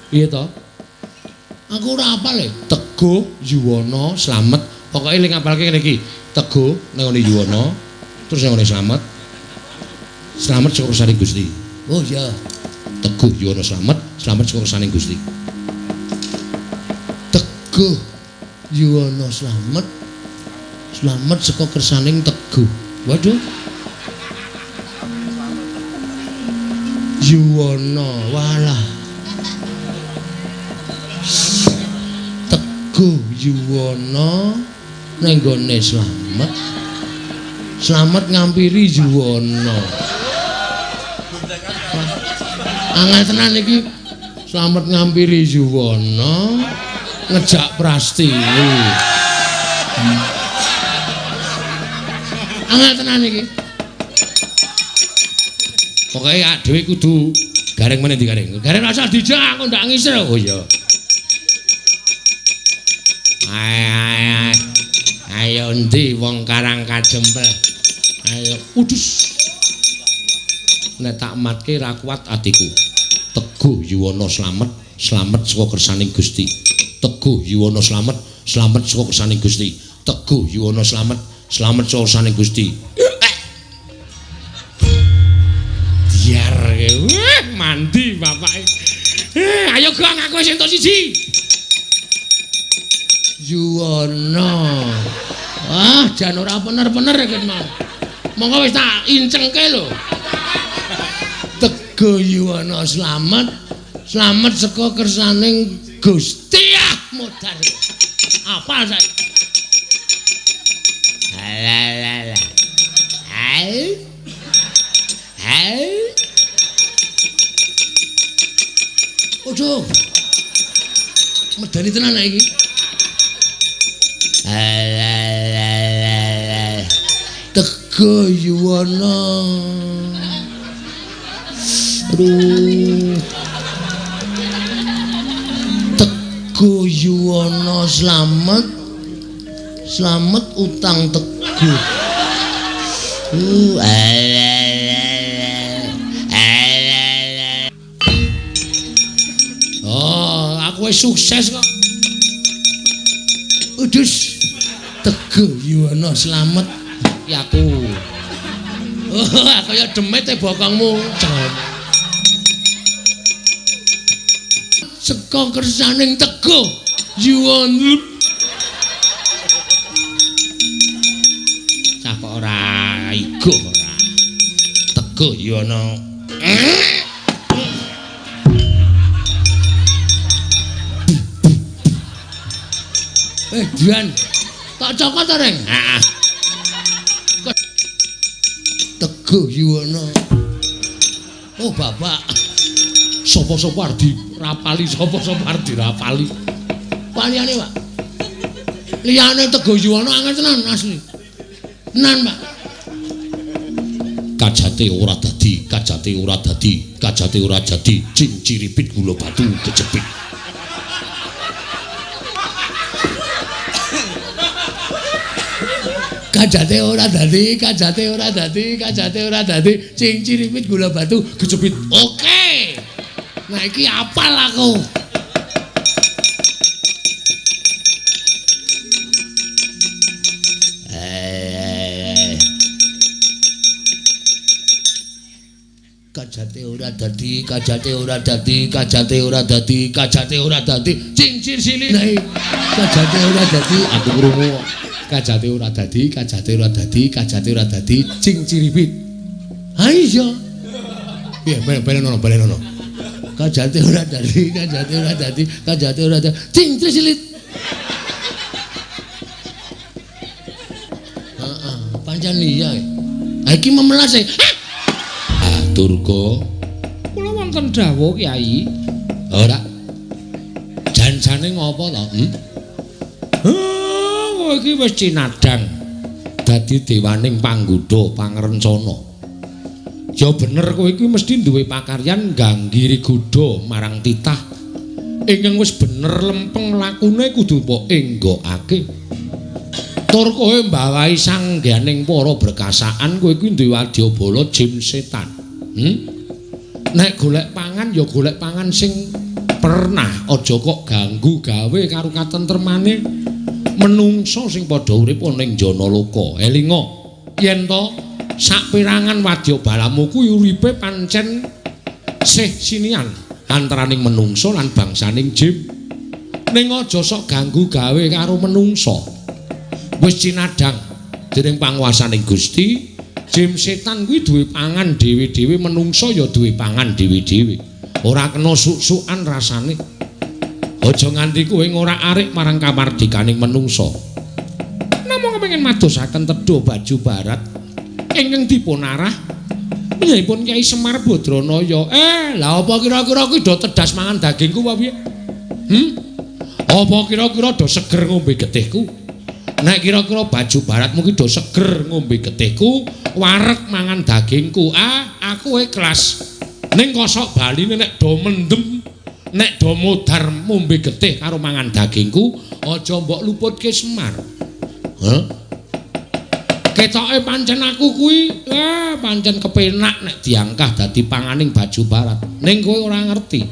piye to? Aku ora apal e. Teguh Yuwana slamet. Pokoke ling ngapalke ngene iki. Teguh nang ngene Yuwana, terus nang ngene slamet saka kersaning Gusti. Oh iya. Teguh Yuwana slamet saka kersaning Gusti. Teguh Yuwana slamet saka kersaning Teguh. Waduh. Yuwana, walah. Teguh Yuwana nang gone slamet ngampiri Yuwana. Angel tenan iki slamet ngampiri Yuwana ngejak Prastiwi. Angel tenan iki. Pokoke dhewe kudu gareng meneh di gareng. Gareng asal dijak kok ndak ngisir. Oh iya. Ayo endi wong Karang Kadempel. Ayo udus. Nek tak matke ra kuat atiku. Teguh Yuwana slamet saka kersaning Gusti. Teguh Yuwana slamet saka kersaning Gusti. Teguh Yuwana slamet saka kersaning Gusti. Diar mandi bapake. Ayo Gong aku wis entuk siji. Yuwana. Wah, jan ora bener-bener iki mau. Monggo wis tak incengke lho. Teguh Yuwana slamet saka kersaning Gusti. Modar. Apal saiki. Ojo. Medani tenan iki. Tega Yuwana. Aduh. Tega Yuwana slamet. Slamet utang Teguh. Oh, aku wis sukses kok. Udus. Teguh Yuwana slamet ya aku. Oh, kaya demit e bokongmu. Seka kersaning Teguh Yuwana. Cah kok ora igo ora. Teguh Yuwana. Dian. Tak cokot ta, Reng? Heeh. Teguh Yuwana. Oh, Bapak. Sapa-sapa arep dirapali, sapa-sapa arep dirapali. Paliyane, Pak. Liyane Teguh Yuwana angel tenan asli. Tenan, Pak. Kajate ora dadi, kajate ora dadi, kajate ora jadi, jing ciripit gula batu kejepit. Kajate ora dadi, kajate ora dadi, kajate ora dadi, cing ciripit gula batu kejepit. Oke. Nah iki apal aku. Kajate ora dadi, kajate ora dadi, kajate ora dadi, kajate ora dadi, cing cirsili. Nah, kajate ora dadi, aku krungu. Kajate ora dadi, kajate ora dadi, kajate ora dadi, cing ciripit. Ha iya. Piye balenono. Kajate ora dadi, kajate ora dadi, kajate ora dadi, cing cirsilit. Heeh, pancen iya. Ha iki memelas e. Durga, kula wonten dawuh Kyai. Ora. Jansane ngopo to? Kowe iki wis cinadang dadi dewaning panggodha pangrencana. Ya bener kowe iki mesti duwe pakaryan ngganggi godha marang titah. Ingkang wis bener lempeng lakune kudu mbok enggokake. Tur kowe mbawahi sangganing para berkasaan kowe iki duwe wadyabala jim setan. Nek golek pangan ya golek pangan sing pernah, aja kok ganggu gawe karo katentremane menungso sing padha urip ning jana loka. Elinga yen to saperangan wadyabalamu kuwi uripe pancen sih sinian antaraning menungso lan bangsaning jin. Ning aja sok ganggu gawe karo menungso. Wis cinadang dening panguwasaning Gusti. Jim setan kuwi duwe pangan dhewe-dhewe, menungso ya duwe pangan dhewe-dhewe. Ora kena suk-sukan rasane. Aja nganti kowe ora arik marang kamardikaning menungso. Namung kepengin madosaken tedha baju barat ingkang dipun arah menyahipun Kyai Semar Badranaya. Lah apa kira-kira kuwi do tedas mangan dagingku apa piye? Apa kira-kira do seger ngombe getihku? Nek kira-kira baju baratmu ki do seger ngombe getihku, wareg mangan dagingku. Aku ikhlas. Ning kosok baline nek do mendem, nek do modar ngombe getih karo mangan dagingku, aja mbok luputke Semar. Ketoke pancen aku kuwi, pancen kepenak nek diangkah dadi panganing baju barat. Ning kowe ora ngerti.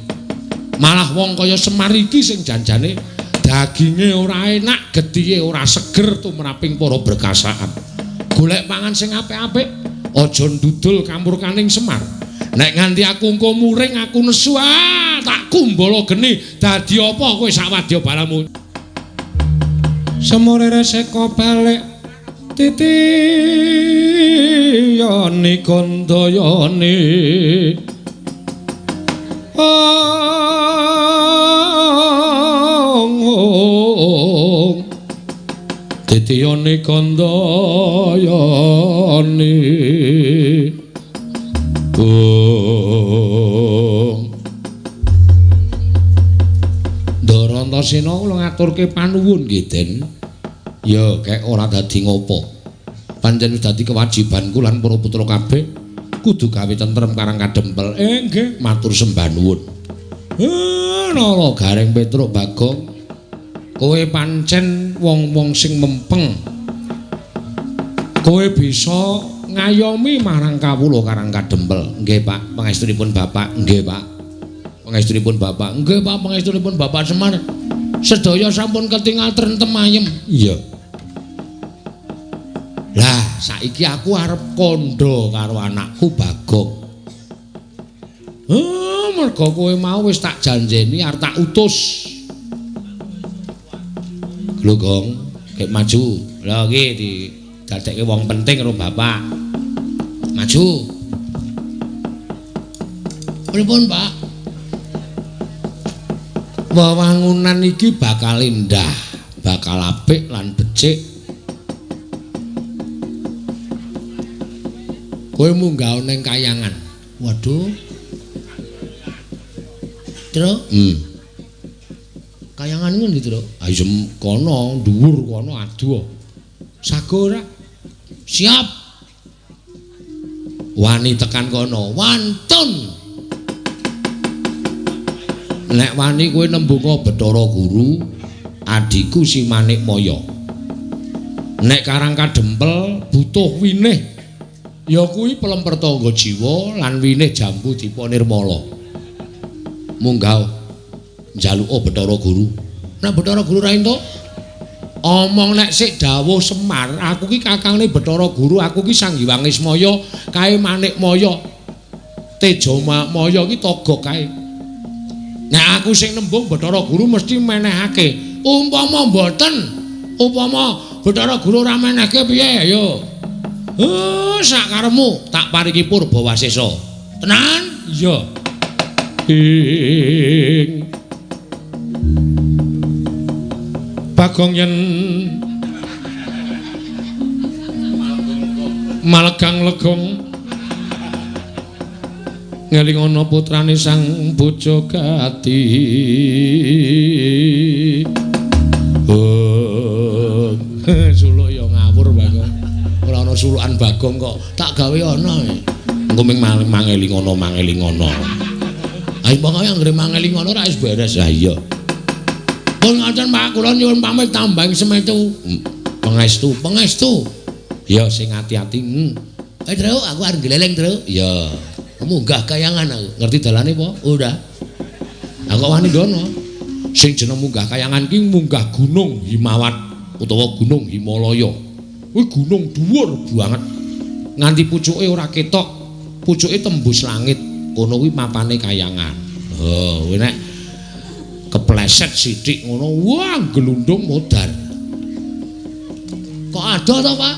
Malah wong kaya Semar iki sing janjane daginge ora enak, gethihe ora seger tumraping para berkasaan. Golek pangan sing apik-apik, aja ndudul kamurkaning Semar. Nek nganti aku engko muring aku nesu, tak kumbala geni dadi apa kowe sak wadyabalamu. Semore reseka balik titiyane kandayane. Titiyane kandayane. Antasena kula ngaturke panuwun nggih Den. Ya kek ora dadi ngopo. Pancen wis dadi kewajibanku lan para putra kabeh kudu gawe tentrem karang kadempel. Nggih, matur sembah nuwun. Nala Gareng Petruk Bagong. Kowe pancen wong-wong sing mempeng. Kowe bisa ngayomi marang kawula karang kadempel. Nggih, Pak. Pangestunipun Bapak. Nggih, Pak. Pangestunipun Bapak. Nggih, Pak. Pangestunipun Bapak Semar. Sedaya sampun ketingal trentem ayem. Iya. Lah, saiki aku arep kandha karo anakku Bagong. Mergo kowe mau wis tak janjeni arep tak utus. Lho, Gong, kek maju. Lah iki didadekke wong penting karo Bapak. Maju. Pripun, Pak? Wewangunan iki bakal indah, bakal apik lan becik. Kowe munggah ning kayangan. Waduh. Tru? Kayangan ngendi, Tru? Ayo kono, dhuwur kono adu. Sago ora? Siap. Wani tekan kono, wantun. Nek wani kowe nembunga Bathara Guru, adikku si Manik Maya. Nek karang kadempel butuh winih. Ya kuwi pelem pertangga jiwa lan winih jambu dipa nirmala. Munggah njaluka Bathara Guru. Nek Bathara Guru ra entuk, omong nek sik dawuh Semar, aku ki kakangne Bathara Guru, aku ki Sanghyang Ismaya, kae Manik Maya. Teja Maya ki togok kae. Nek aku sing nembung Bathara Guru mesti menehake. Umpama mboten, upama Bathara Guru ora menehke piye ayo. Sak karepmu tak paringi Purbawasesa. Tenan? Iya. Bagong yen Malegang Legong ngelingana putrane sang Bojogati. Suluk ya ngawur Bagong. Ora ana sulukan Bagong kok tak gawe ana. Engko ming mangelingono. Ayo pokoke anggere mangelingono ra wis beres. Ha iya. Pun ngoten Pak, kula nyuwun pamit tambang semetu. Pangestu. Ya sing ati-ati. Tru, aku arep gleleng, Tru. Ya. Munggah kayangan aku. Ngerti dalane apa? Udah. Aku wani ngono. Sing jeneng munggah kayangan ki munggah Gunung Himawat utawa Gunung Himalaya. Kuwi gunung dhuwur banget. Nganti pucuke ora ketok, pucuke tembus langit. Kono kuwi mapane kayangan. Kuwi nek kepleset sithik ngono, wah glundung modar. Kok ada to, Pak?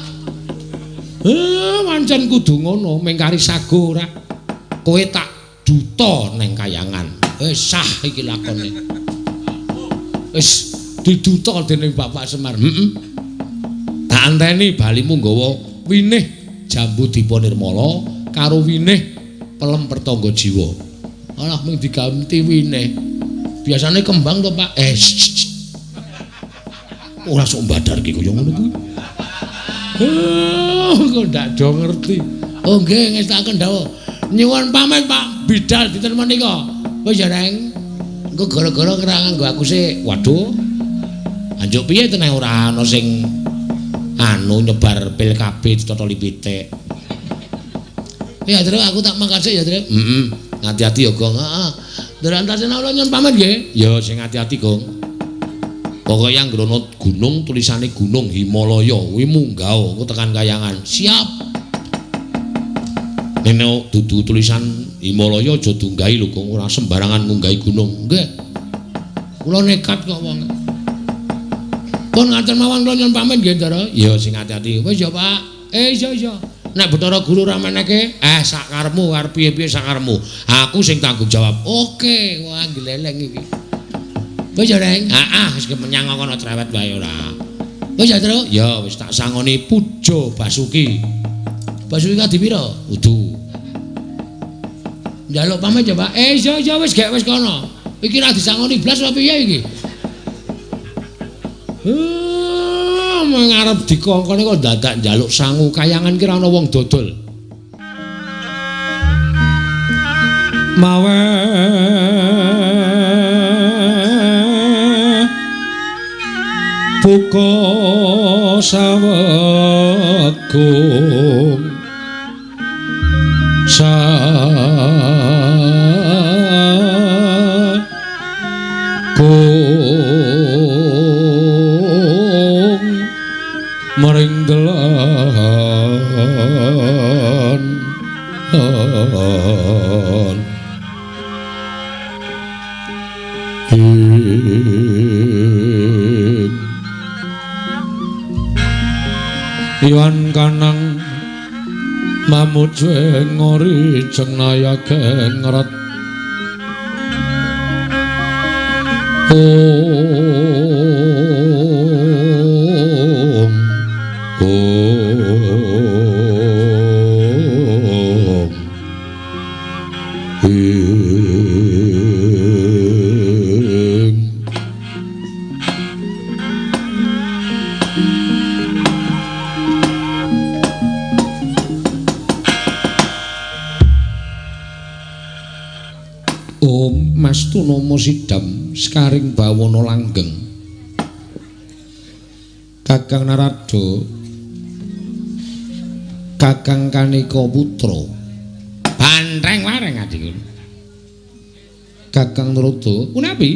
Pancen kudu ngono, mengkari sago ora. Kowe tak duta ning kayangan. Sah iki lakone. Wis diduta dening Bapak Semar. Tak anteni balimu nggawa winih jambu dipa nirmala karo winih pelem pertangga jiwa. Alah mung diganti winih. Biasane kembang to, Pak. Ora sok mbadar iki kaya ngono kuwi. Kok ndak do ngerti. Oh nggih ngestaken dawuh. Nyuwun pamit Pak Bidal dinten menika. Wis ya Reng. Engko gara-gara kira nganggo aku sik. Waduh. Anjuk piye tenan ora ana sing nyebar pil kabeh ditotoli pitik. Ya Tru aku tak makasih ya Tru. Hati-hati ya Gong. Heeh. Antasena kula nyuwun pamit nggih. Ya sing hati-hati Gong. Pokoke anggrono gunung tulisane Gunung Himalaya kuwi munggah engko tekan kayangan. Siap. Nene dudu tulisan Himalaya aja dunggahi lho Gong, ora sembarangan munggahi gunung. Nggih. Kula nekat kok wong. Pun ngaten mawon kula nyuwun pamit nggih, Ndara. Ya sing hati-hati. Wis ya, Pak. Iya. Nek Bathara Guru ra meneke, sak karepmu arep piye-piye sak karepmu. Aku sing tanggung jawab. Oke, wah gleleng iki. Wis ya, Reng. Wis kemenyang kono cerewet wae ora. Wis ya, Tru. Ya wis tak sangoni Puja Basuki. Basuki kadi pira? Udu. Njaluk pamit ya, Pak. Iya wis gek wis kono. Iki ra disangoni blas apa piye iki? Ngarep dikongkone kok dadak njaluk sangu kayangan kira ana wong dodol. Mawe buka sawegung maring dalan Iwan kanang mamut ngori cenaya kengret Nomo sidam sekaring bawana langgeng Kakang Narada Kakang Kanika Putra bantreng wareng adikku Kakang Narada punapi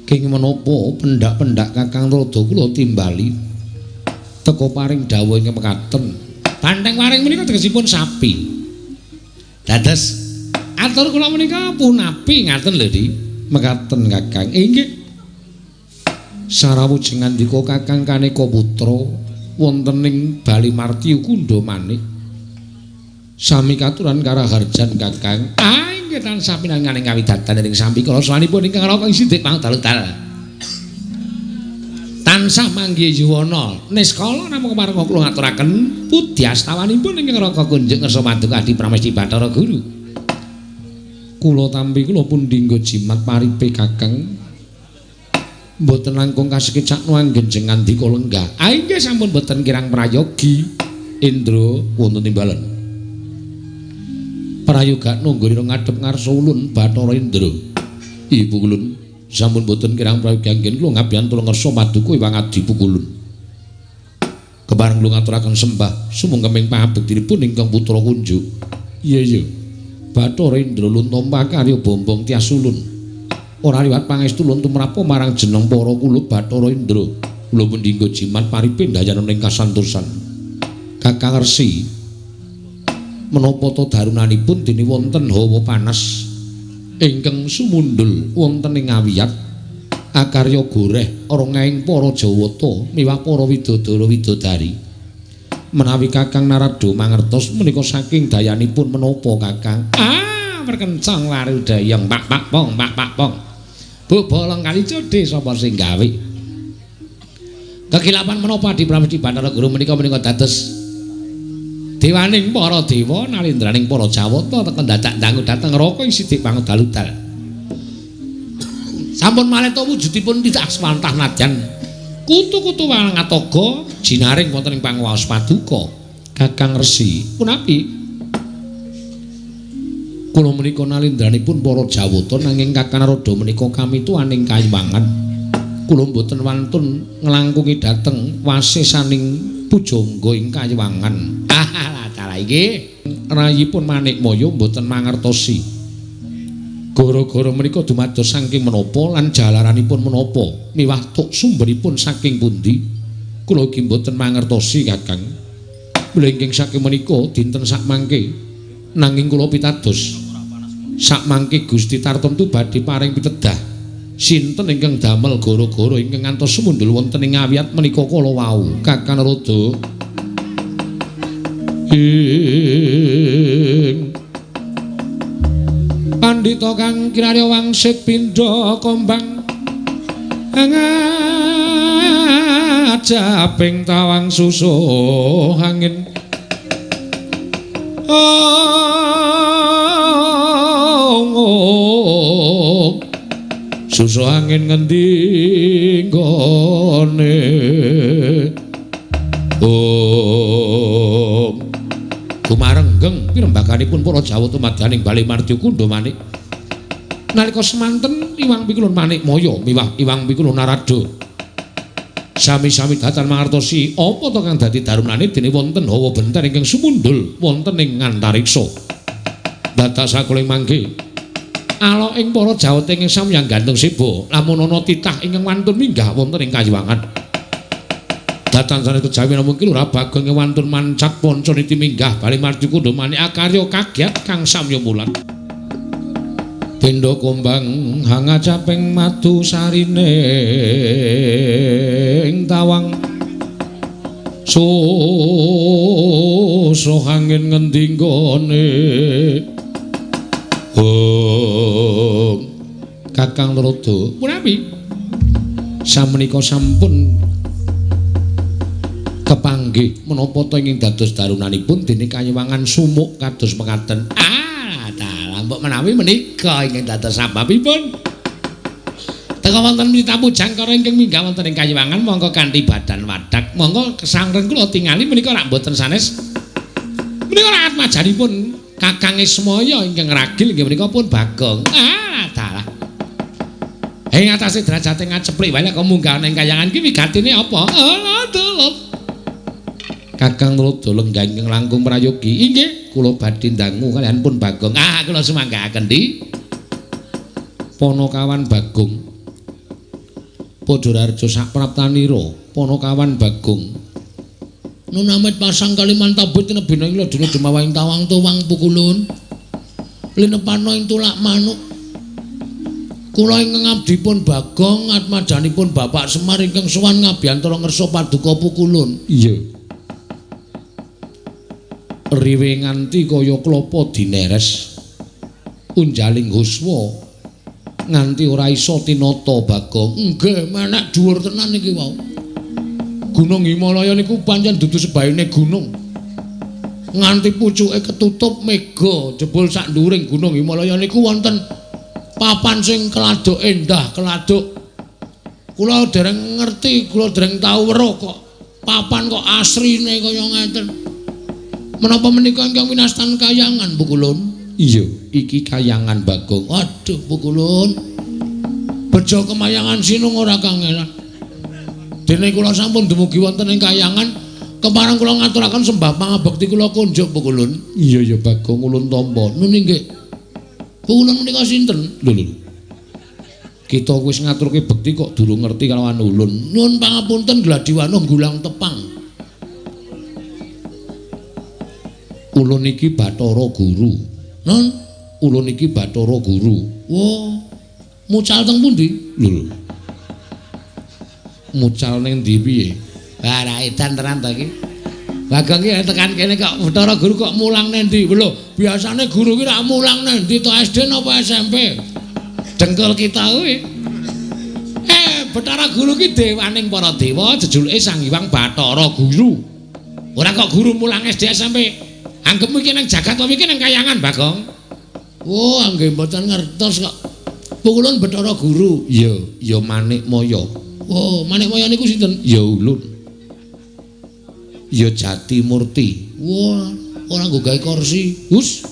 king menapa pendak-pendak Kakang Narada kula timbali teka paring dawuh ing mekaten bantreng wareng menika tegesipun sapi dados atur kula menika punapi ngaten lho Di mekaten Kakang inggih sarawujeng ngandika Kakang Kanika Putra wonten ing Bali Martiyu Kunda Manik sami katuran karaharjan Kakang inggih tansah pinanganing kawidatan ing sami kala sawanipun ingkang raka sithik pangdalutal tansah manggih yuwana niskala namung parenga kula ngaturaken pudyastawanipun ingkang raka kunjuk ngersa paduka Adi Pramesti Bathara Guru kula tampi kula pun dinggo jimat paripe Kakang mboten langkung kasekecak nuanggen jengan dika lenggah inggih sampun mboten kirang prayogi Indra wonten timbalan prayoga nunggurira ngadhep ngarsa ulun Bathara Indra Ibu kulun sampun mboten kirang prayogi anggen kula ngabiyantu ngersa paduka Iwang Adi Pukulun kebareng kula ngaturaken sembah sumengkeming pangabektinipun ingkang putra kunjuk iya Bathara Indra luntompa karya bombong tias ulun ora liwat pangestu lun tumrap marang jeneng para kula Bathara Indra kula pun dinggo jimat paripe ndayan ing kasantosan Kakang Resi menapa ta darunanipun dene wonten hawa panas ingkang sumundul wonten ing ngawiyat akarya goreh oronging para Jawata miwah para widodara widodari menawi Kakang Narada mangertos menika saking dayanipun menapa Kakang perkencang waru dayang pak pong bu bolong kali codhe sapa sing gawe kekilapan menapa Adi Pramesti Bathara Guru menika dados dewaning para dewa nalindraning para Jawata teken dadak dangu dhateng raka ing sithik pangdalutal sampun malih wujudipun tidak swantah nadyan kutu-kutu walangatoga jinaring wonten ing panguwaos paduka Kakang Resi punapi kula menika nalindranipun para Jawata nanging Kakang Narada menika kamituaning kayiwangan kula mboten wantun nglangkungi dhateng wasesaning pujangga ing kayiwangan cara iki rayipun Manikmaya mboten mangertosi gara-gara menika dumados saking menapa lan jalaranipun menapa miwah tuk sumberipun saking pundi kula iki mboten mangertosi Kakang mlengking saking menika dinten sak mangke nanging kula pitados sak mangke Gusti tartemtu badhe paring pitedah sinten ingkang damel gara-gara ingkang ngantos sumundul wonten ing ngawiyat menika kala wau Kakang Narada Pandhita kang kirarya wangsit pindha kombang ngajaping tawang susuh angin Susu angin ngendi gone Kumarenggeng pirembaganipun para Jawa tumadaning Bali Mardi Kundha Manik. Nalika semanten Iwang Pikulun Manik Maya miwah Iwang Pikulun Narada sami-sami datan mangertosi apa to kang dadi darunane dene wonten hawa benten ingkang sumundul wonten ing antariksa. Dados sakuling mangke ala ing para Jawa ing samyang gantung seba lamun ana titah ingkang wantun minggah wonten ing Kayuwangan. Datan sanes kejawi namung ki Lurah Bagong wantun mancak ponco niti minggah Bali Mardi Kundha Manik akarya kagyat kang samya mulat. Pindha kumbang hangacaping madu sarine ing tawang susuh angin ngendi nggone Kakang Narada punami samenika sampun kepanggih menapa to ingkang dados darunanipun dene Kayuwangan sumuk kados mekaten. Mbok menawi menika ingkang dados sababipun teka wonten mita pujang karo ingkang minggah wonten ing Kayuwangan monggo kanthi badan wadak monggo kesangren kula tingali menika rak mboten sanes menika rak majanipun Kakang Ismaya ingkang ragil inggih menika pun Bagong. Dalah ing atase derajate ngaceplik wae kok munggah ing Kayuwangan ki wigatine apa? Kakang Narada lenggah ingkang langkung prayogi inggih kula badhe ndangu kalian pun Bagong. Kula sumanggahaken di Panakawan Bagong. Padhararja sak praptanira Panakawan Bagong. Nunamit pasang kaliman tabut nebena ing ladene Demawahing Tawang Tuwang Pukulun. Linepana ing tulak manuk. Kula ingkang abdipun Bagong atmajanipun Bapak Semar ingkang sowan ngabiyantara ngersa Paduka Pukulun. Iya. Riwe nganti kaya klapa dineres unjaling huswa nganti ora isa tinata Bagong. Nggih menek dhuwur tenan iki wau. Gunung Himalaya niku pancen dudu sebaene gunung. Nganti pucuke ketutup mega jebul sak dhuwuring Gunung Himalaya niku wonten papan sing keladuk endah, keladuk. Kula dereng ngerti, kula dereng tau weruh kok papan kok asrine kaya ngeten. Menapa menika ingkang winastan Kayangan Pukulun? Iya, iki Kayangan Bagong. Waduh Pukulun. Bejo kemayangan sinung ora kangelan. Dene kula sampun dumugi wonten ing Kayangan, kepareng kula ngaturaken sembah pangabekti kula kunjuk Pukulun. Iya ya Bagong ulun tampa. Nun nggih. Pukulun menika sinten? Lho. Kita wis ngaturke bekti kok durung ngerti kalawan ulun. Nuwun pangapunten Gladiwana Gulang Tepang. Ulun iki Bathara Guru. Non, ulun iki Bathara Guru. Wah, mucal teng pundi? Lho. Mucal ning ndi piye? Lah edan tenan ta iki. Bagong iki tekan kene kok Bathara Guru kok mulang nendi? Lho, biasane guru ki rak mulang nendi to SD napa SMP? Dengkul kita kuwi. Bathara Guru ki dewaning para dewa, jejuluke Sang Hyang Bathara Guru. Ora kok guru mulang SD SMP. Anggepmu iki nang jagat apa iki nang Kayangan, Bagong? Oh, anggih mboten ngertos kok. Pukulun Bathara Guru. Iya, ya Manik Maya. Oh, Manik Maya niku sinten? Ya ulun. Ya Jati Murti. Wah, ora nggo gawe kursi. Hus.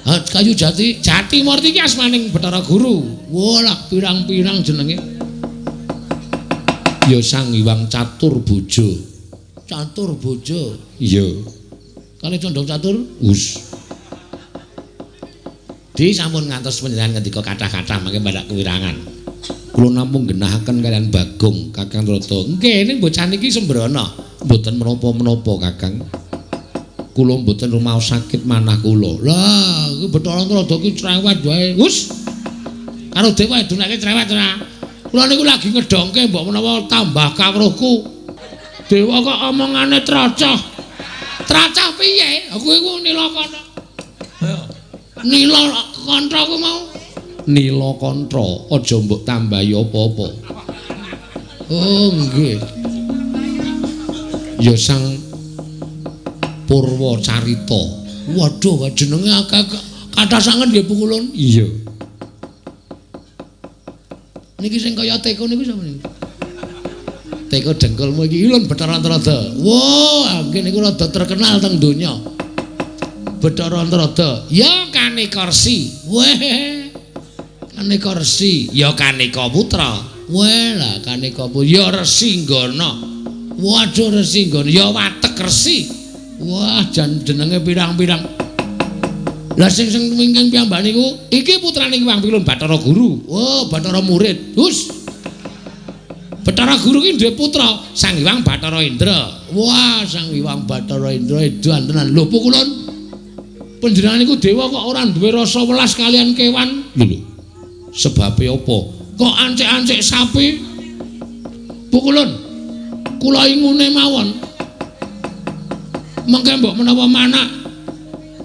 Kayu Jati, Jati Murti iki asmaning Bathara Guru. Wah, lah pirang-pirang jenenge. Ya Sang Hyang Catur Bojo. Catur Bojo. Iya. Kali condong catur? Us. Di sampun ngantos panjenengan ngendika kathah-kathah mangke badak kewirangan. Kula namung genahaken kalian Bagong Kakang Narada. Nggih ning bocah niki sembrana. Mboten menapa-menapa Kakang. Kula mboten rumaos sakit manah kula. Lah, iki Bathara Narada ki cerewet wae. Us. Karo dewa dunake cerewet ora. Kula niku lagi ngedongke mbok menawa tambah kawruhku. Dewa kok omongane tracah. Tracah piye? Aku iku Nilakanta. Nilakanta ku mau. Nilakanta, aja mbok tambahi apa-apa. Oh, nggih. Ya Sang Purwacarita. Waduh, jenenge akeh kathah sanget nggih Pukulun. Iya. Niki sing kaya teko niku sapa niku? Teko dengkulmu iki Ilun Bathara Antarada. Wah, nggih niku rada terkenal teng donya. Bathara Antarada, ya Kanikarsi. Weh. Kanikarsi, ya Kanika Putra. Weh lah Kanika Putra, ya Resinggana. Waduh Resinggana, ya Watek Resi. Wah, jenenge pirang-pirang. Lah sing wingking piyambak niku iki putrane Hyang Pilun Bathara Guru. Oh, Bathara Murid. Hus. Bathara Guru ki duwe putra Sang Hyang Bathara Indra. Wah, Sang Hyang Bathara Indra edan tenan. Lho Pukulun. Panjenengan niku dewa kok ora duwe rasa welas kalian kewan? Lho. Sebabe apa? Kok ancik-ancik sapi? Pukulun. Kula ingune mawon. Mengke mbok menawa manak.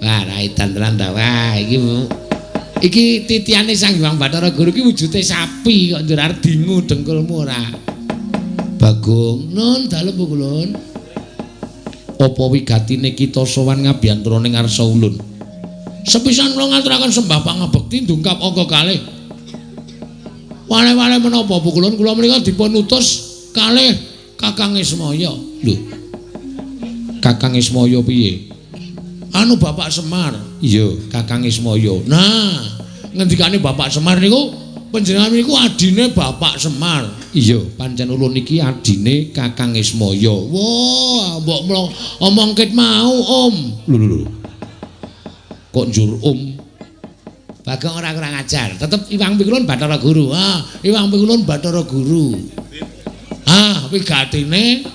Wah, raitan tenan ta. Wah, iki titiane Sang Hyang Bathara Guru iki wujude sapi kok njurar dingu dengkulmu ora. Bagong, nun dalem Pukulun. Apa wigatine kita sowan ngabiyantara ning ngarsa ulun? Sepisan kula ngaturaken sembah pangabekti ndungkap angka kalih. Wale-wale menapa Pukulun kula menika dipun utus kalih Kakang Ismaya. Lho. Kakang Ismaya piye? Anu Bapak Semar. Iya, Kakang Ismaya. Nah, ngendikane Bapak Semar niku panjenengan niku adine Bapak Semar. Iya, pancen ulun iki adine Kakang Ismaya. Wah, mbok omong ket mau, Om. Lho. Kok njur Om? Bagong ora kurang ajar. Tetep Hyang Pilun Bathara Guru. Ah, Hyang Pilun Bathara Guru. Ah, wigatine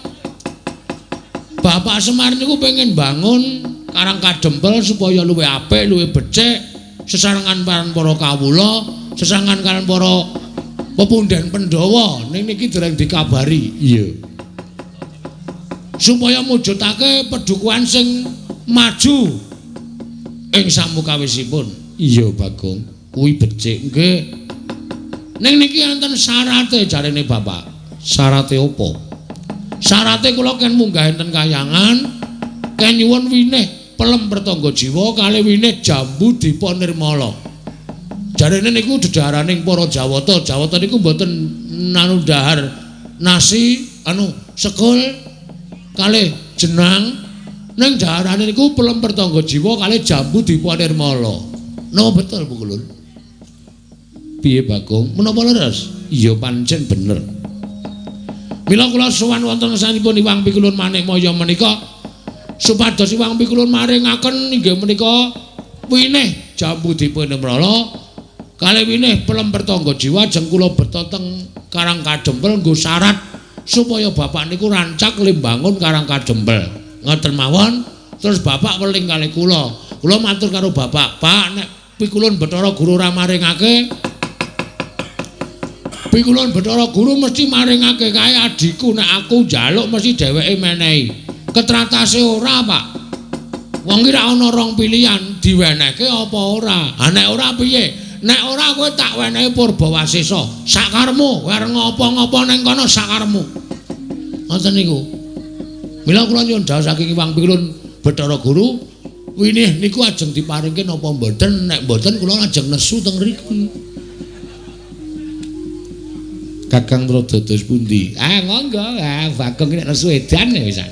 Bapak Semar niku pengen bangun Karang Kadempel supaya luwih apik, luwih becik, sesarengan karo para kawula, sesarengan karo para pepundhen Pandhawa. Ning niki dereng dikabari. Iya. Supaya mujudake pedukuhan sing maju ing samukawisipun. Iya, Bagong. Kuwi becik nggih. Ning niki enten syarate jarene Bapak. Syarate apa? Syarate kula ken munggah enten kahyangan, ken nyuwun winih pelem pertangga jiwa kalih winih jambu dipa nirmala. Jarene niku dedaharaning para Jawata. Jawata niku mboten nanu dahar nasi sekul kalih jenang. Ning daharane niku pelem pertangga jiwa kalih jambu dipa nirmala. Napa betul Pukulun? Piye Bagong? Menapa leres? Iya pancen bener. Mila kula sowan wonten sanipun Hyang Pilun Manikmaya menika supados Hyang Pilun maringaken inggih menika winih jambu dipunimrala kalih winih pelem pertangga jiwa jeng kula beto teng Karang Kadempel nggo syarat supaya bapak niku rancak limbangun Karang Kadempel. Ngoten mawon terus bapak weling kalih kula. Kula matur karo bapak, "Pak, nek Pikulun Bathara Guru ora maringake Pikulun Bathara Guru mesti maringake kae adikku, nek aku njaluk mesti dheweke menehi." Ketratase ora, Pak. Wong ki ra ana rong pilihan, diwenehke apa ora. Ha nek ora piye? Nek ora kowe tak wenehi Purbawasesa. Sakarmu, kowe arep ngopo-ngopo ning kono sakarmu. Ngoten niku. Mila kula nyuwun dawuh saking Hyang Pilun Bathara Guru, winih niku ajeng diparingke napa mboten? Nek mboten kula ajeng nesu teng mriki. Kakang Pradodos pundi? Ah monggo, Bagong nek nesu edan ya wisan.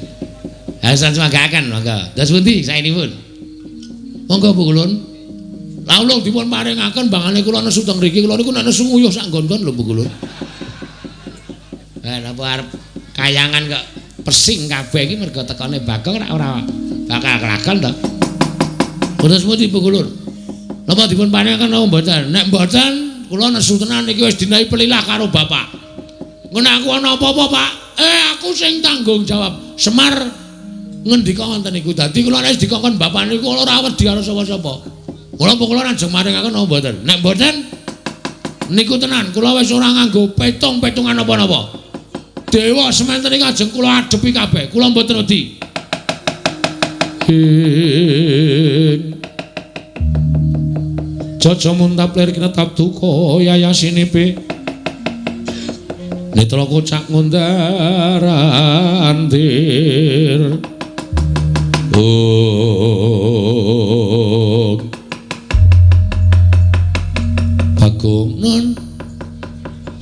Hasan semagakan monggo. Dos pundi saenipun? Monggo Pukulun. Lawuh dipun paringaken bangane kula nesu teng mriki, kula niku nek nesu nguyuh sak nggon-nggon lho Pukulun. Napa arep kayangan kok pesing kabeh iki mergo tekane Bagong ora bakal kelakon to. Terus pundi Pukulun? Napa dipun paringaken napa mboten? Nek mboten kula nesu tenan iki wis dinahi pelilah karo bapak. Ngono aku ana apa-apa, Pak? Aku sing tanggung jawab. Semar ngendika wonten niku. Dadi kula nek dikongkon bapak niku kula ora wedi karo sapa-sapa. Kula ajeng maringaken napa mboten? Nek mboten niku tenan kula wis ora nganggo petung-petungan apa-napa. Dewa sementen iki ajeng kula adepi kabeh. Kula mboten wedi. Jaja muntaplir kinetap duka yayasinipe netra kocak ngundarandir Bagong nun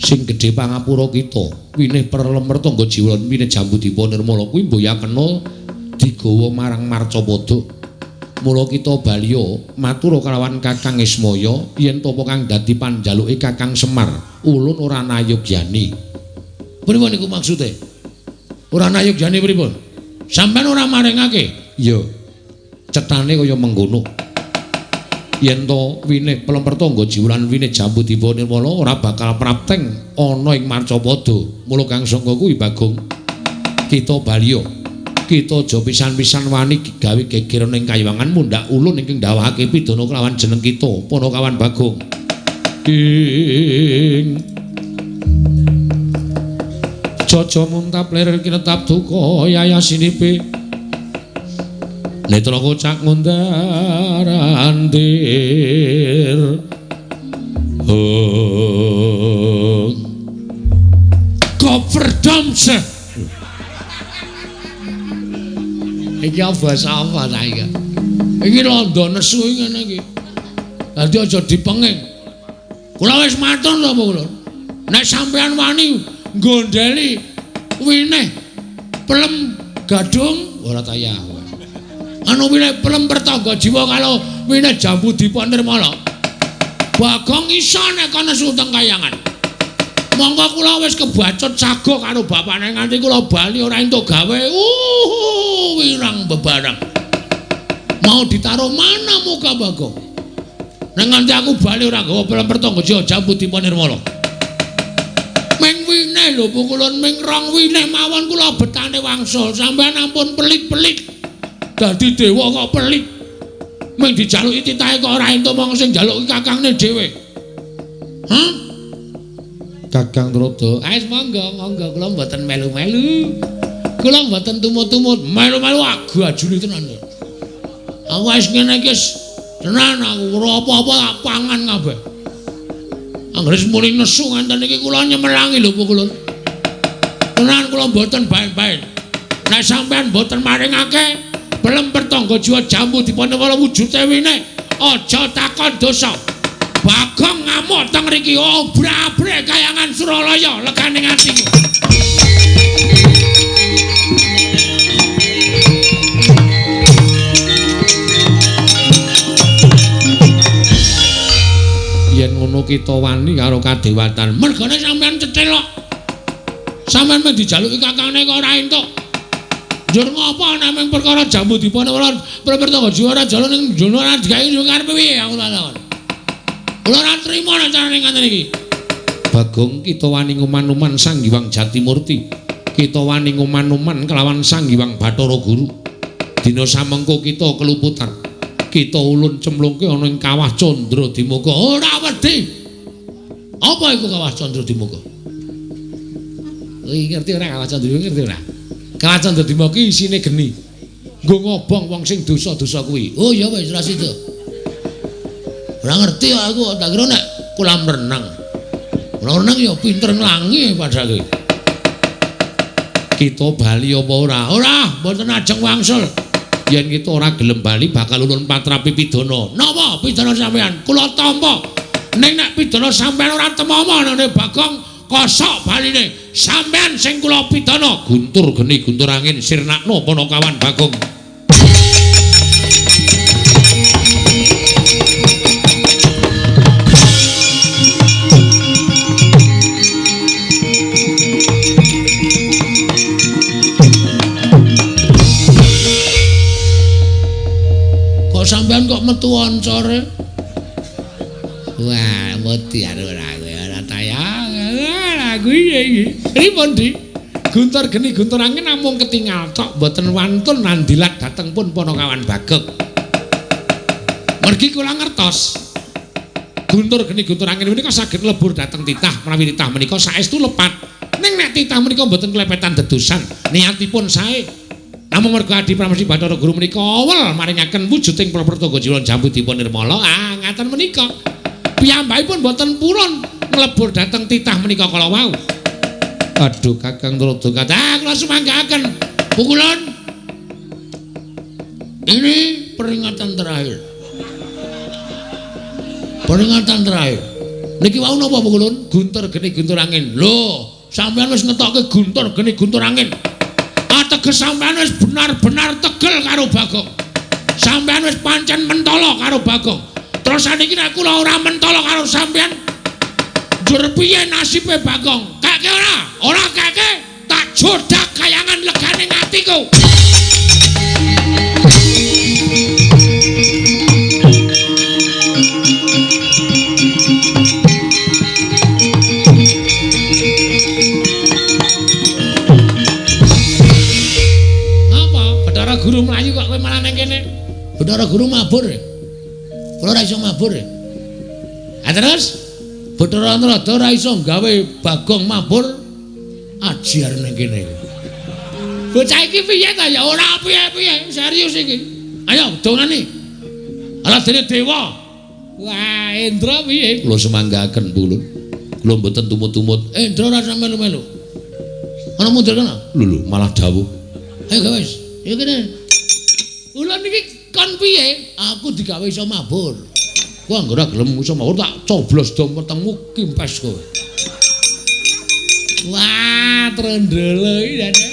sing gedhe pangapura kita winih perlemer tangga jiwa winih Jambudipun Nirmala kuwi mboya kena digawa marang Marcapada. Mula kita balya matur kalawan Kakang Ismaya yen tapa kang dadi panjaluke Kakang Semar ulun ora nayogyani. Pripun niku maksude? Ora nayogyani pripun? Sampeyan ora maringake? Iya. Cetane kaya mengkono. Yen to winih pelemper tangga jiwlan winih Jambudipun Nirmala ora bakal prapteng ana ing Marcapada. Mula Kang Sangga kuwi Bagong kita balya kita aja pisan-pisan wani gawe geger ning kayiwangan mundhak ulun ingkang ndawahake pidana kelawan jeneng kita Panakawan Bagong. Ing Jaja muntap lir kinetap duka yayasinipe netra kocak ngundarandir Koperdamse iki basa apa saiki iki londo nesu ngene iki dadi aja dipenging kula wis matur to kula nek sampean wani gondeli winih pelem gadung ora tayah anu winih pelem pertangga jiwa kalau winih Jambudipun Nirmala Bagong iso nek kana suteng kayangan monggo kula wis kebacut sago karo bapane nganti kula bali ora entuk gawe wirang bebarang mau ditaruh mana muka Bagong nek nganti aku bali ora gawa pelem pertangga jiwa Jambudipun Nirmala ming wineh lho pukulun ming rong wineh mawon kula betane wangsul sampeyan ampun pelit-pelit dadi dewa kok pelit ming dijaluki titahe kok ora entuk mong sing jaluki kakangne dhewe hah Kakang Trada wis monggo kula mboten melu-melu kula mboten tumut-tumut melu-melu agajune tenan aku wis ngene iki tenan aku ora apa-apa tak pangan kabeh anggere muni nesu nganten iki kula nyemelangi lho pukulun. Tenan kula mboten bae-bae. Nek sampean mboten maringake pelem pertangga jiwa Jambudipun Nirmala wujude winih aja takon dosa. Bagong ngamuk teng mriki obrak-abrik kayangan Suralaya legane atiku. Yen ngono kita wani karo kadewatan. Mergane sampean cetelok. Sampean men dijaluki kakangne kok ora entuk. Njur ngopo nek perkara Jambudipun Nirmala pertangga jiwa ora jalan ning jono ora digawe karepe piye aku takon. Kula ora trima nek carane ngaten iki. Bagong kita wani nguman-uman Sang Hyang Jatimurti. Kita wani nguman-uman kelawan Sang Hyang Bathara Guru. Dina samengko kita keluputan. Kita ulun cemplungke ana ing Kawah Candra Dimuka. Ora wedi. Apa iku Kawah Candra Dimuka? Kowe ngerti ora Kawah Candra ngerti ora? Kawah Candra Dimuka isine geni. Nggo ngobong wong sing dosa-dosa kuwi. Oh ya wis ra sida. Ora ngerti aku tak kira nek kolam renang. Kolam renang ya pinter nglangi padake. Kita bali apa ora? Ora, mboten ajeng wangsul. Yen kita ora gelem bali bakal ulun patrapi pidana. Napa pidana sampean? Kula tampa. Ning nek pidana sampean ora temomo nang Bagong kosok baline. Sampean sing kula pidana. Guntur geni guntur angin sirnakno Panakawan Bagong. Sampean kok metu ancare? Wah, mati ora tayang. Lagu iki. Pripun, Dik? Guntur geni guntur angin namung ketingal tok mboten wantun nandilat dhateng pun Panakawan Bagong. Mergi kula ngertos. Guntur geni guntur angin menika saged lebur dhateng titah menawi titah menika saestu lepat. Ning nek titah menika mboten klepetan dedosan, niatipun sae. Namung merga Adi Pramesti Bathara Guru menika awel maringaken wujuding pertangga jiwa Jambudipun Nirmala ngaten menika. Piyambakipun boten purun nglebur dhateng titah menika kala wau. Aduh Kakang Trada kata kula sumanggaken. Pukulun. Ini peringatan terakhir. Peringatan terakhir. Niki wau napa Kulun? Guntur geni guntur angin. Lho, sampeyan wis ngetokke guntur geni guntur angin. Ateges sampeyan wis benar-benar tegel karo Bagong. Sampeyan wis pancen mentala karo Bagong. Terus saniki nek kula ora mentala karo sampeyan, njur piye nasibe Bagong? Kake ora? Ora kake, tak jodak kayangan legane atiku. Guru Melayu kok kowe malah nang kene. Bathara Guru mabur. Kula ora iso mabur. Terus Bathara Antrada ora iso gawe Bagong mabur ajar nang kene. Bocah iki piye ta ya ora piye-piye, serius iki. Ayo dongane. Ala dene dewa. Wah, Indra piye? Kula semanggaken Pulun. Kula mboten tumut-tumut. Indra ora sampe melu-melu. Ana mundur kana? Lho malah dawuh. Ayo guys. Ya kene. Kula niki kon piye? Aku digawe iso mabur. Ku anggere gelem iso mabur tak coblos do metemu kimpes kowe. Wah, trondolo iki dene.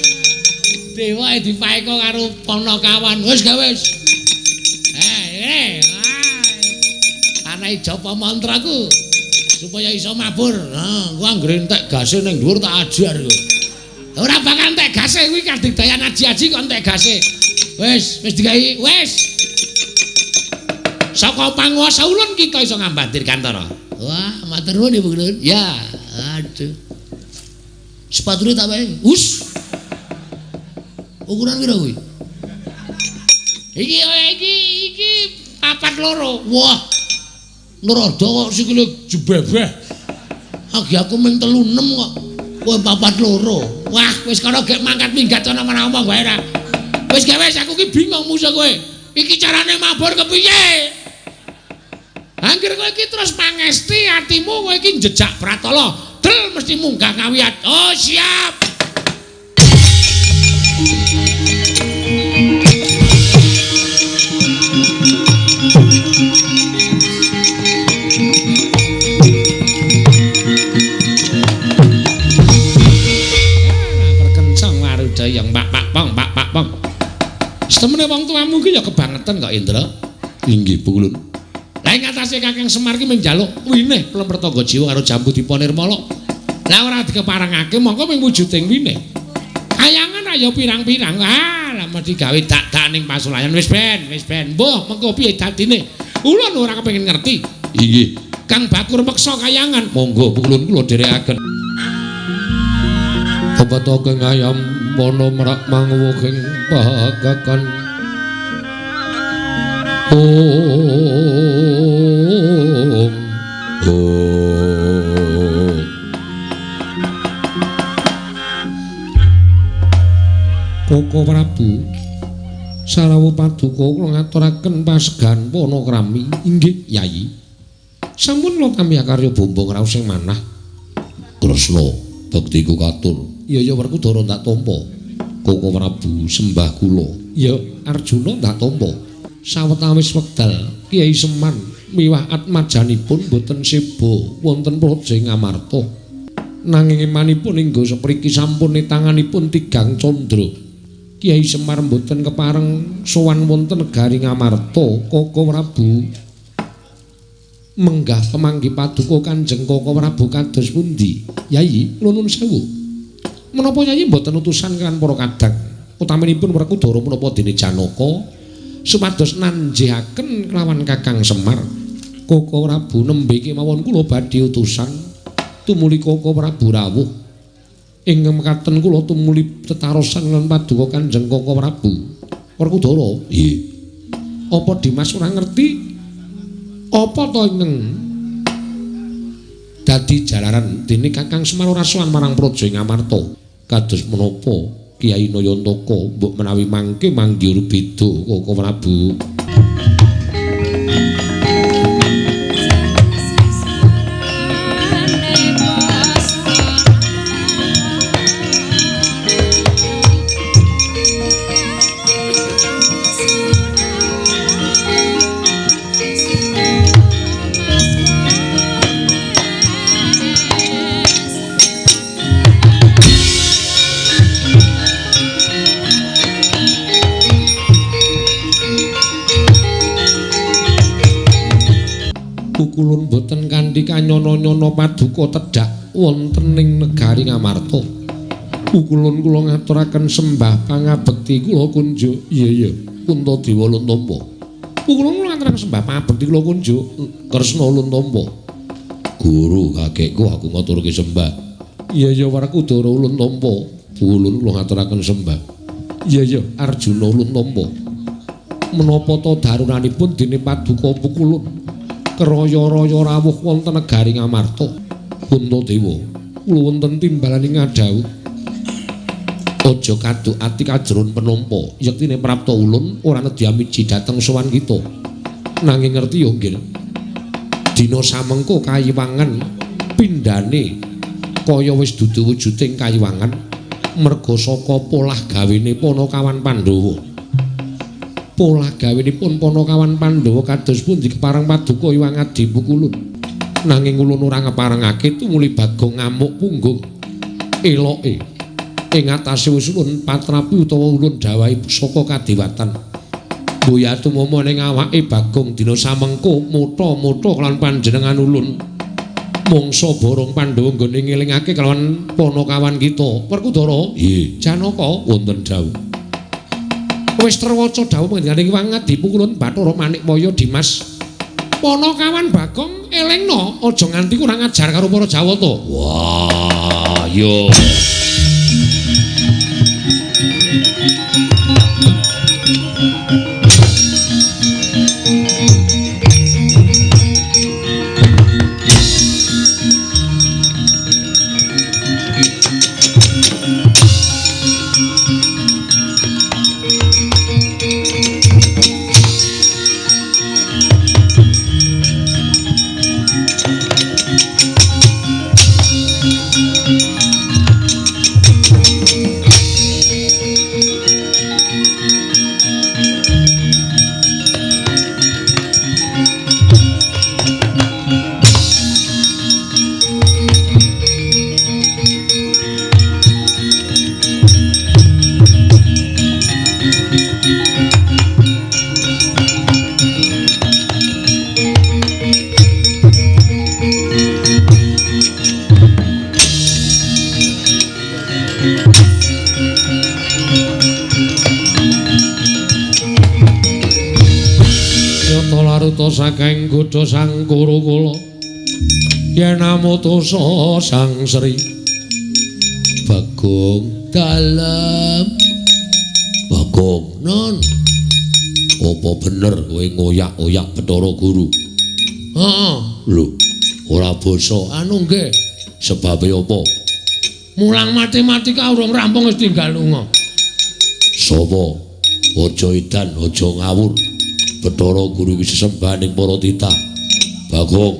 Dewa dipaeka karo Panakawan. Wis ga wis. Anae japa mantraku supaya iso mabur. Nah, ku anggere entek gase ning dhuwur tak ajar kowe. Ora bakal entek gase kuwi kadigdayan aji-aji kok entek gase. Wis digawe, wis. Saka panguwasa ulun kita iso ngambantir kantara. Wah, matur nuwun Ibu Ulun. Ya, aduh. Sepatune tak wae. Us. Ukuran pira kuwi? Iki papat loro. Wah. Nerada kok sikile jebebeh. Agi aku mung 36 kok. Kowe papat loro. Wah, wis kono gek mangkat minggat ana ngomong wae ra. Wis gawe aku ki bingung musuh kowe. Iki carane mabur kepiye? Angger kowe iki terus pangesti atimu kowe iki jejak Pratala. Del mesti munggah kawiyat. Oh, siap. Perkencang marudayang Pak Pong. Setemene wong tuamu ki ya kebangetan kok Indra. Inggih Bu Ulun. Lah ing atase Kakang Semar ki menjaluk winih Plempertangga Jiwa karo Jambu Dipanirmala. Lah ora dikeparengake mongko ming wujuding winih. Kayangan ayo pirang-pirang. Lah mesti gawe dak-dak ning pasulayan wis ben. Mbah mengko piye dadine? Ulun ora kepengin ngerti. Inggih. Kang Bakur meksa kayangan. Monggo Bu Ulun kula dherekaken. Bapatoke ngayam mono merak mangwuking pagakan. Koko Prabu Sarawuh Paduka kula ngaturaken pasegan Panakrami. Inggih Yayi. Sampun kula tamya karya bombong raos sing manah. Kresna baktiku katur. Ya Werkudara ndak tampa. Koko Prabu sembah kula. Ya Arjuna ndak tampa. Sawetawis wekdal Kyai Semar miwah atmajanipun boten seba wonten praja Ngamarta. Nanging imanipun ingga sapriki sampun tanganipun tigang candra. Kyai Semar boten kepareng sowan wonten negari Ngamarta. Koko Prabu menggah pemanggi paduka Kanjeng Koko Prabu kados pundi? Yayi, nuwun sewu. Menapa Yayi mboten utusan kan para kadang utaminipun Werkudara menapa dene Janaka supados nanjihaken kelawan Kakang Semar? Koko Prabu nembe kemawon kula badhe utusan tumuli Koko Prabu rawuh ing mekaten kula tumuli tetarosan lan paduka Kanjeng Koko Prabu Werkudara. Nggih. Apa Dimas ora ngerti apa to ingkang dadi jalaran dene Kakang Semar ora sowan marang praja Ngamarta? Kados menapa Kyai Nayantaka mbok menawi mangke manggi beda Koko Prabu. kanthi kanyana-nyana paduka tedhak wonten ing negari Ngamarta. Kulon kula ngaturaken sembah pangabekti kula kunjuk. Iya Puntadewa Luntampa. Kulon kula ngaturaken sembah pangabekti kula kunjuk Kresna Luntampa. Guru kakekku aku ngaturke sembah. Iya Werkudara Luntampa. Kulon kula ngaturaken sembah. Iya Arjuna Luntampa. Menapa ta darunanipun dene paduka Pukulun kraya-raya rawuh wonten negari Ngamarta. Puntadewa kula wonten timbalaning ngadhawuh aja kaduk ati kajeron penampa yektine prapta ulun ora nedya miji dhateng sowan kita nanging ngerti yo nggih dina samengko kayiwangan pindhane kaya wis dudu wujuding kayiwangan merga saka polah gawene Panakawan Pandhawa. Polah gawenipun Panakawan Pandhawa kados pundi kepareng paduka Hyang Adi Pukulun. Nanging ulun ora ngeparengake tumuli Bagong ngamuk punggung eloke ing atase wis ulun patrapi utawa ulun dawahi saka kadewatan. Boya tumama ning awake Bagong dina samengko mutha-mutha kelawan panjenengan ulun. Mangsa Barong Pandhawa nggone ngelingake kelawan Panakawan kita. Werkudara, nggih. Janaka wonten dawuh. Wis trewaca dawuh panjenengan Hyang Adi Pukulun Bathara Manikmaya Dimas. Panakawan Bagong elingna aja nganti kurang ajar karo para Jawata. Wah, yo. Saking godha sang guru kula yen amutusa sang Sri Bagong dalem. Bagong non apa bener kowe ngoyak-oyak Bathara Guru? Heeh. Lho, ora basa anu nggih. Sebabe apa? Mulang matematika urung rampung wis tinggal lunga. Sapa? Aja edan, aja ngawur. Bathara Guru wis sesembahaning para titah. Bagong.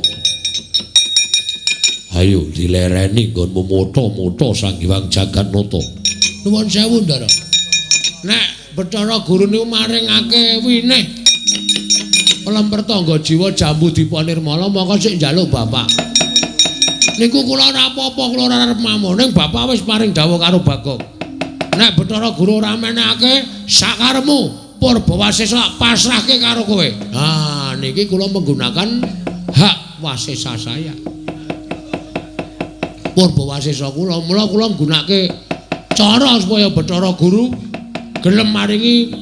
Ayo dilereni nggonmu mutha-mutha Sang Hyang Jagannata. Nuwun sewu, Ndara. Nek Bathara Guru niku maringake winih Pelemper Tangga Jiwa Jambu Dipanirmala mongko sik njaluk Bapak. Niku kula ora apa-apa, kula ora arep mamon, ning Bapak wis paring dawuh karo Bagong. Nek Bathara Guru ora menehake sakarepmu Purbawasesa pasrahke karo kowe. Nah, niki kula menggunakan hak wasesa saya. Purbawasesa kula, mula kula nggunakake cara supaya Bathara Guru gelem maringi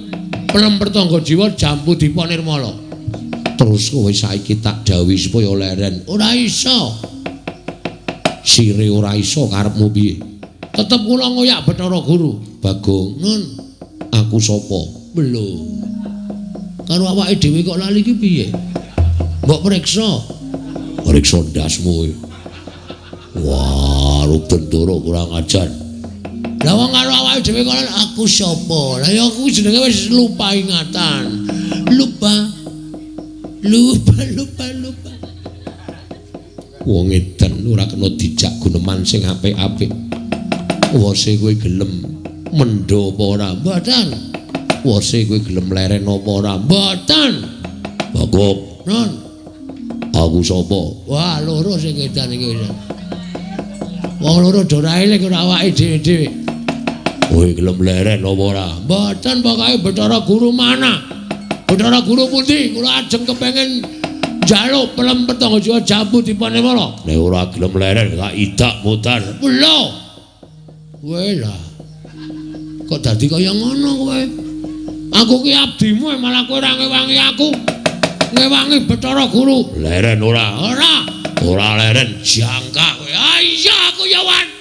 Pelemper Tangga Jiwa Jambu Dipanirmala. Terus kowe saiki tak dawuhi supaya leren. Ora iso. Sire ora iso karepmu piye? Tetep kula ngoyak Bathara Guru. Bagong, Nun, aku sapa? Belum. Karo awake dhewe kok lali iki piye? Mbok priksa. Priksa ndasmu. Wah, Rubendara kurang ajar. Lah wong karo awake dhewe kok aku sapa? Lah ya aku jenenge wis lupa ingatan. Lupa. Wong edan ora kena dijak guneman sing apik-apik. Wose kowe gelem mendho apa ora? Mboten. Wose kowe gelem leren apa ora? Mboten. Bagong, Nun. Aku sapa? Wah, loro sing edan iki wis. Wong loro do ra eling ora awake dhewe-dhewe. Kowe gelem leren apa ora? Mboten, pokoke Bathara Guru mana? Bathara Guru pundi? Kula ajeng kepengin Jaluk pelem petangga Jawa jambu dipane mala. Nek ora gelem leren tak idak mutar. Lho. Kowe lah. Kok dadi kaya ngono kowe? Aku ki abdimu malah kowe ora ngewangi aku. Ngewangi Bathara Guru. Leren ora. Ora leren jangka kowe. Iya aku ya wan.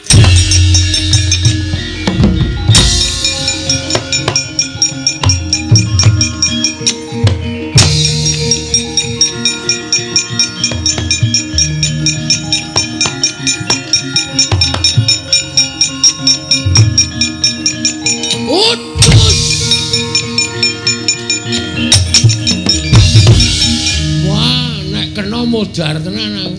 Modar tenan aku.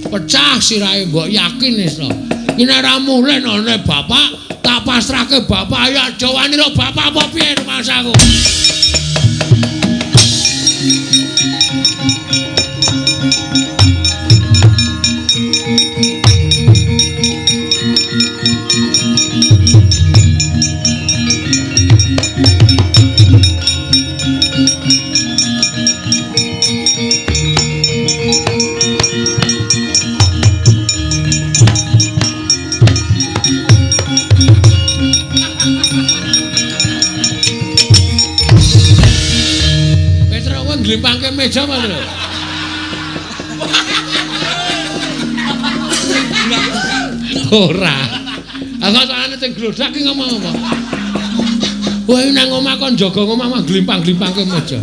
Pecah sirahe mbok yakin wis to. Iki nek ra mulih none bapak tak pasrahke bapak ya aja wani lho bapak apa piye masaku. Glimpangke meja Mas lho. Ora. Aku soalane sing glodak ki ngomong apa? Kowe nang omah kon jaga omah mah glimpang-glimpangke meja.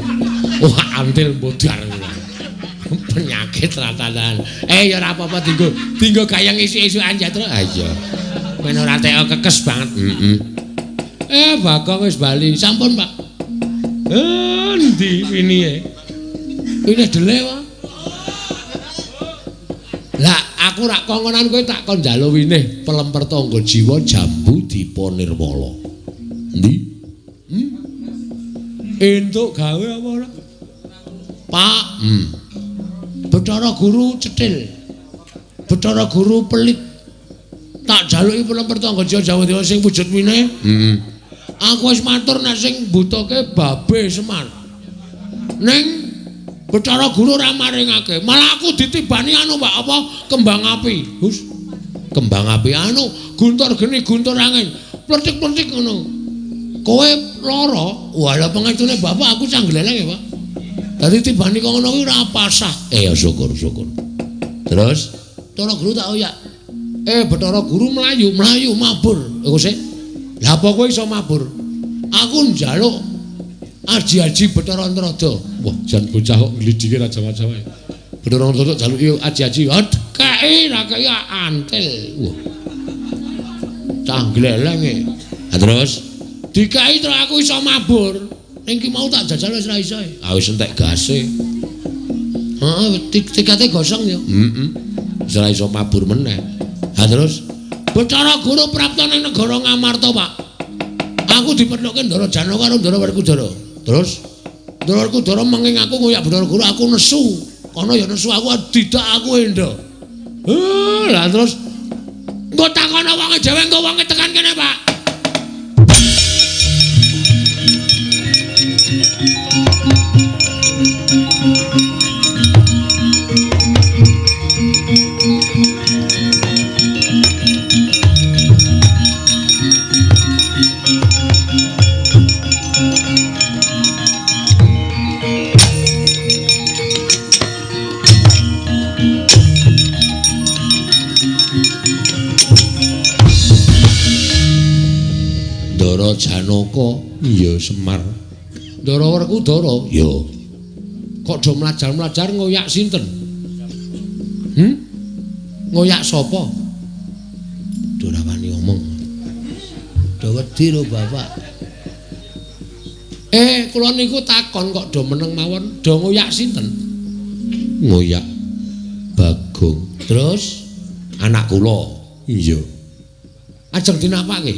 Wah, antil bodar. Penyakit ratanan. Ya ora apa-apa dinggo gayang isu-isukan ya terus. Iya. Men ora teko kekes banget. Bagong wis bali. Sampun, Pak. Endi pinihe? Ini dele wae. Lah aku rak kongonan kowe tak kon njaluk winih pelem pertangga jiwa jambu dipa nirmala. Endi? Entuk gawe apa ora? Pak. Bathara Guru cetil. Bathara Guru pelit. Tak jaluki pelem pertangga jiwa jambu dipa sing wujud winih. Aku wis matur nek sing butuhke Babe Semar. Ning Bathara Guru ora maringake, malah aku ditibani anu Pak apa kembang api. Hus. Kembang api anu guntur geni guntur angin. Plecik-plecik ngono. Kowe lara, walah pengecune bapak aku canggleleng ya Pak. Dadi tibani kok ngono kuwi ora pasah. Ya syukur. Terus Bathara Guru tak oyak. Bathara Guru mlayu mabur. Iku sik. Lah apa kowe iso mabur? Aku njaluk aji-aji Bathara Antarada. Wah, jan bocah kok nglidhike ra jaman-jaman. Bathara Antarada jaluki aji-aji. Kei ra kaya antil. Wah. Canggleleng e. Terus dikai terus aku iso mabur. Ning ki mau tak jajal wis ra iso. Wis entek gase. Heeh, tikate gosong ya. Wis ra iso mabur meneh. Terus Bathara Guru prapta ning negara Ngamarta, Pak. Aku dipethuke Ndara Janaka karo Ndara Werkudara. Terus Ndara Werkudara menging aku ngoyak Bathara Guru aku nesu. Kono ya nesu aku didak aku endo. Lah terus engko takono wonge dhewe engko wonge tekan kene, Pak. Ndara Janaka ya Semar. Ndara Werkudara ya. Kok do mlajar-mlajar ngoyak sinten? Ngoyak sapa? Ora wani ngomong. Do wedi lho Bapak. Kula niku takon kok do meneng mawon, do ngoyak sinten? Ngoyak Bagong. Terus anak kula. Iya. Ajeng dinapake?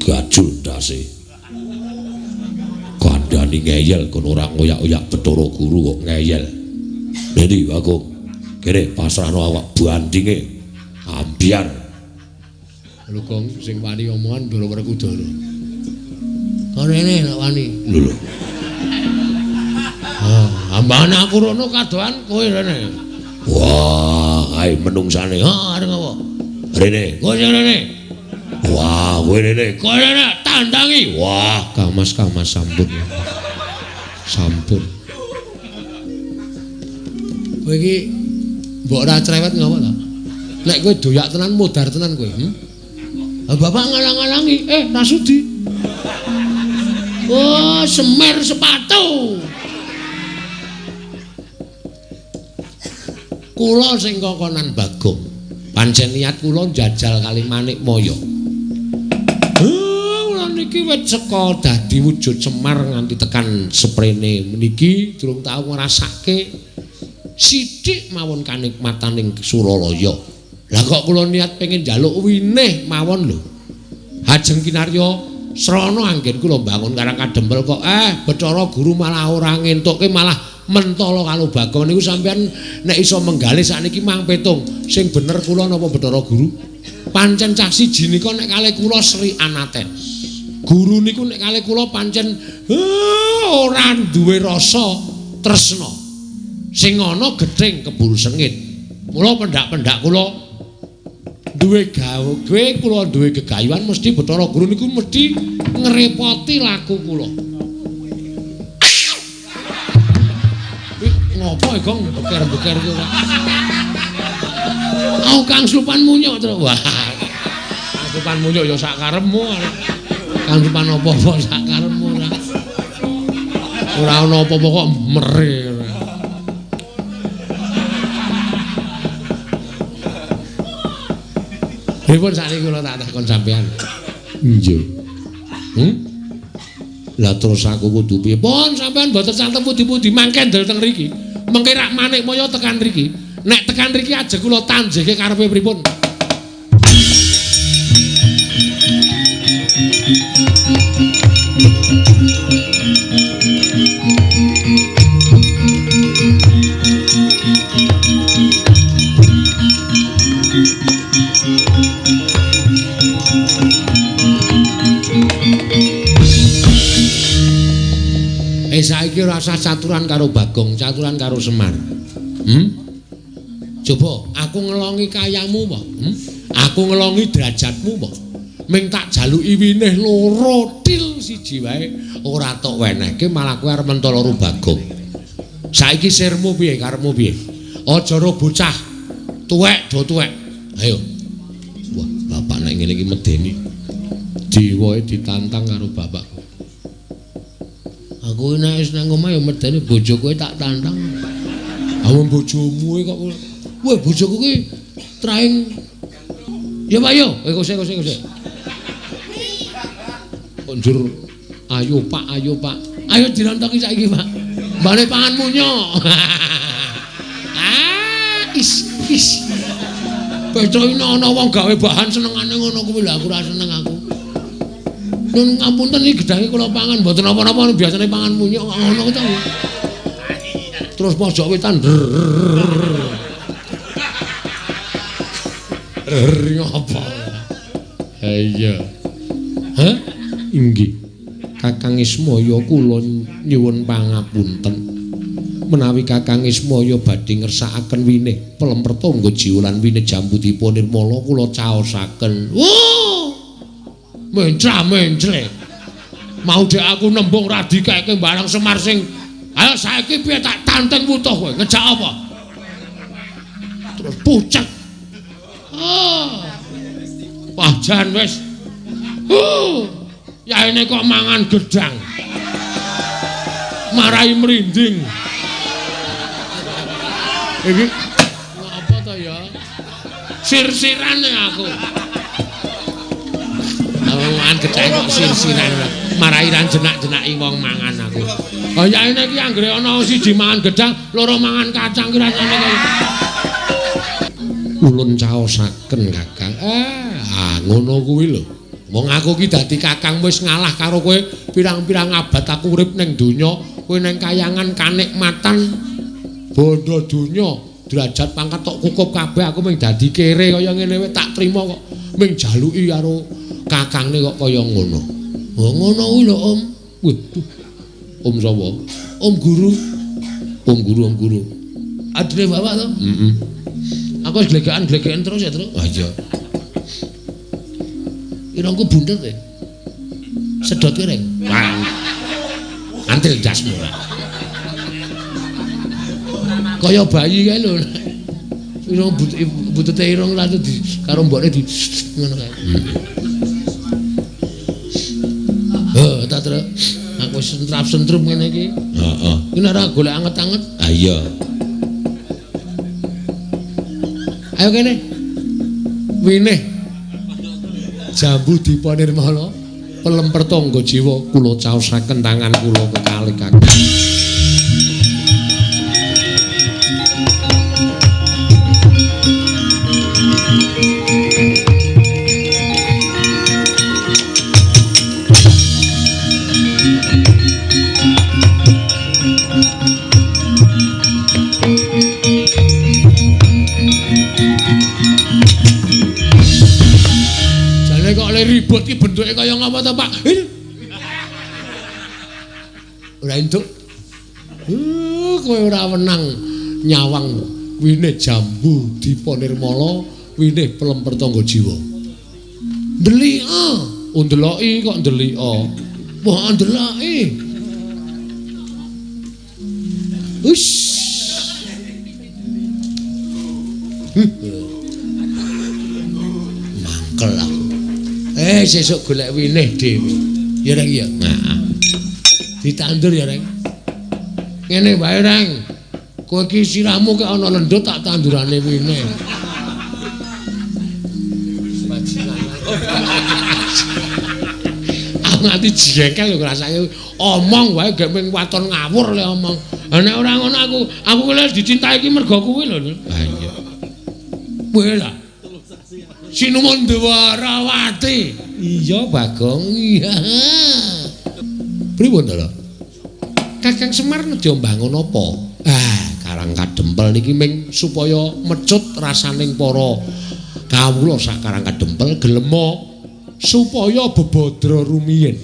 Gajul ndase. Kandhane ngeyel kono ora ngoyak-oyak Bathara Guru kok ngeyel. Endi Bagong? Kene pasrahno awak bandinge. Ambiar. Lho Gong sing wani omongan Ndara Werkudara. Kene nek wani. Lho. Ambane aku rono kadoan kowe rene. Wah, ae menungsane. Areng apa? Rene, kowe rene. Wah, kowe rene. Kowe rene tandangi. Wah, Kamas sampun. Sampun. Kowe iki mbok ora cerewet ngapa ta? Nek kowe doyak tenan modar tenan kowe. Bapak ngalang-alangi. Ra sudi. Oh, Semar sepatu. Kula sing kokonan Bagong. Pancen niat kula njajal kali Manikmaya. Kula niki wit seka dadi wujud Semar nganti tekan seprene meniki durung tau ngrasake sithik mawon kanikmataning Suralaya. Lah kok kula niat pengen njaluk winih mawon lho. Hajeng kinarya srana anggen kula bangun Karang Kadempel kok Bathara Guru malah ora ngentukke malah mentala karo Bagong niku sampean nek iso menggalih sakniki mang petung sing bener kula napa Bathara Guru pancen cah siji nika nek kalih kula Sri Anaten guru niku nek kalih kula pancen ora duwe rasa tresna sing ana gething kebul sengit mula pendak-pendak kula duwe gawe kula duwe gegayuhan mesti Bathara Guru niku mesti ngrepoti laku kula. Ngopo Gong beker-beker iki ora. Kang Slupan munyuk terus. Wah. Kang Slupan munyuk ya sak karepmu. Kang Slupan apa-apa sak karepmu ora. Ora ana apa-apa kok mere. Pripun sakniki kula tak takon sampean. Nggih. Lah terus aku kudu piye? Pun sampean mboten santen pundi-pundi mangke ndel teng mriki. Mengke rak Manikmaya tekan mriki. Nek tekan mriki aja kula tanjeke karepe pripun? Saiki rasa caturan karo Bagong, caturan karo Semar. Coba aku ngelongi kayamu apa? Aku ngelongi derajatmu apa? Ming tak jaluki winih loro til siji wae ora tok wenehke malah kowe arep mentala karo Bagong. Saiki sirmu piye karepmu piye? Aja ro bocah tuwek do tuwek. Ayo. Wah, bapak nek ngene iki medeni. Jiwae ditantang karo bapak. Aku nek wis nang omah ya medeni bojo kowe tak tantang. Awon bojomu kok. Wah, bojoku ki traing. Ya Pak yo, kose. Konjur ayo Pak. Ayo dirontoki saiki, Pak. Bale pangan munyuk. Is. Becone ana wong gawe bahan senengane ngono kuwi lho aku ora seneng aku. Nun ngapunten iki gedhange kula pangan mboten apa-apa biasane pangan munyuk kok ngono to. Terus pojok wetan. Apa? Iya. Hah? Inggih. Kakang Ismaya kula nyuwun pangapunten. Menawi Kakang Ismaya badhe ngersakaken winih pelemperta nggo jiwolan winih Jambudipun Nirmala kula caosaken. Mencra-mencre. Mau dek aku nembung ra dikeke barang Semar sing ayo saiki piye tak tanteng wutuh kowe ngejak apa? Terus pucet. Pajan wis. Yaene kok mangan gedang. Marai merinding. Iki apa to ya? Sir-sirane aku. Mangan gedang kok sir-siran. Marai ran jenak-jenaki wong mangan aku. Oh yaene iki anggere ana siji mangan gedang, loro mangan kacang ki rasane kaya. Ulun caosaken Kakang. Ngono kuwi lho. Wong aku ki dadi Kakang wis ngalah karo kowe pirang-pirang abad aku urip ning donya, kowe ning kayangan kanikmatan bondo donya, derajat pangkat tok cukup kabeh aku mung dadi kere kaya ngene wae tak trima kok mung jaluki karo Kakangne kok kaya ngono. Oh ngono kuwi lho Om. Waduh. Om sapa? Om Guru. Guru. Adine bapak to? Heeh. Aku wis glegekan terus ya, Tru. Ah iya. Irungku bundet e. Sedot ireng. Antil dasmu. Kaya bayi kae lho. Irung butute irung lha karo mbokne di ngono kae. Tak Tru. Aku wis sentrap-sentrum ngene iki. Heeh. Iki nek ora golek anget-anget. Ah iya. Ayo kene. Winih. Jambu dipanirmala. Pelemper tangga jiwa kula caosaken tangan kula kekalih Kakang. Ribut ki bentuke kaya ngapa to, Pak? Ora entuk. Kowe ora wenang nyawang winih jambu dipanirmala, winih pelemper tangga jiwa. Ndelika, ndeloki kok ndelika. Wah, ndeloki. Ush. Mangkel lah. Sesuk golek winih dhewe. Ya Reng ya. Heeh. Ditandur ya Reng. Ngene wae Reng. Kowe iki sirahmu kok ana lendut tak tandurane winih. Aku nganti jengkel lho rasane omong wae gek ming waton ngawur le omong. Lah nek ora ngono aku kule dicintai iki mergo kuwi lho. Ha iya. Kowe lah Sinuwun Dwarawati. Iya, Bagong. Iya. Pripun to, Kakang Semar nedya mbangun apa? Karang Kadempel niki ming supaya mecut rasaning para kawula sak Karang Kadempel gelema supaya bebodro rumiyin.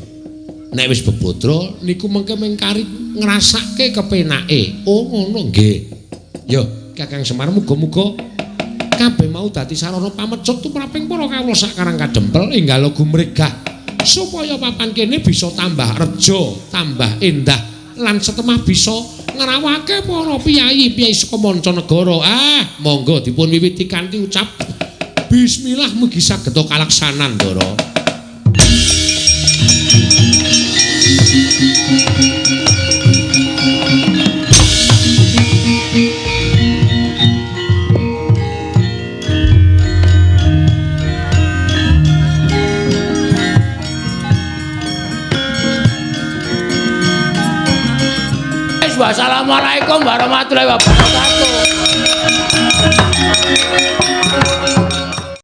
Nek wis bebodro niku mengke ming kari ngrasake kepenake. Oh, ngono nggih. Ya, Kakang Semar muga-muga kabeh mau dadi sarana pamecut tumraping para kawula sak Karang Kadempel enggal gumregah supaya papan kene bisa tambah reja, tambah endah lan setemah bisa ngrawake para piyayi-piyayi saka mancanegara. Monggo dipun wiwiti kanthi ucap bismillah mugi saged kalaksanan, Ndara. Wassalamualaikum warahmatullahi wabarakatuh.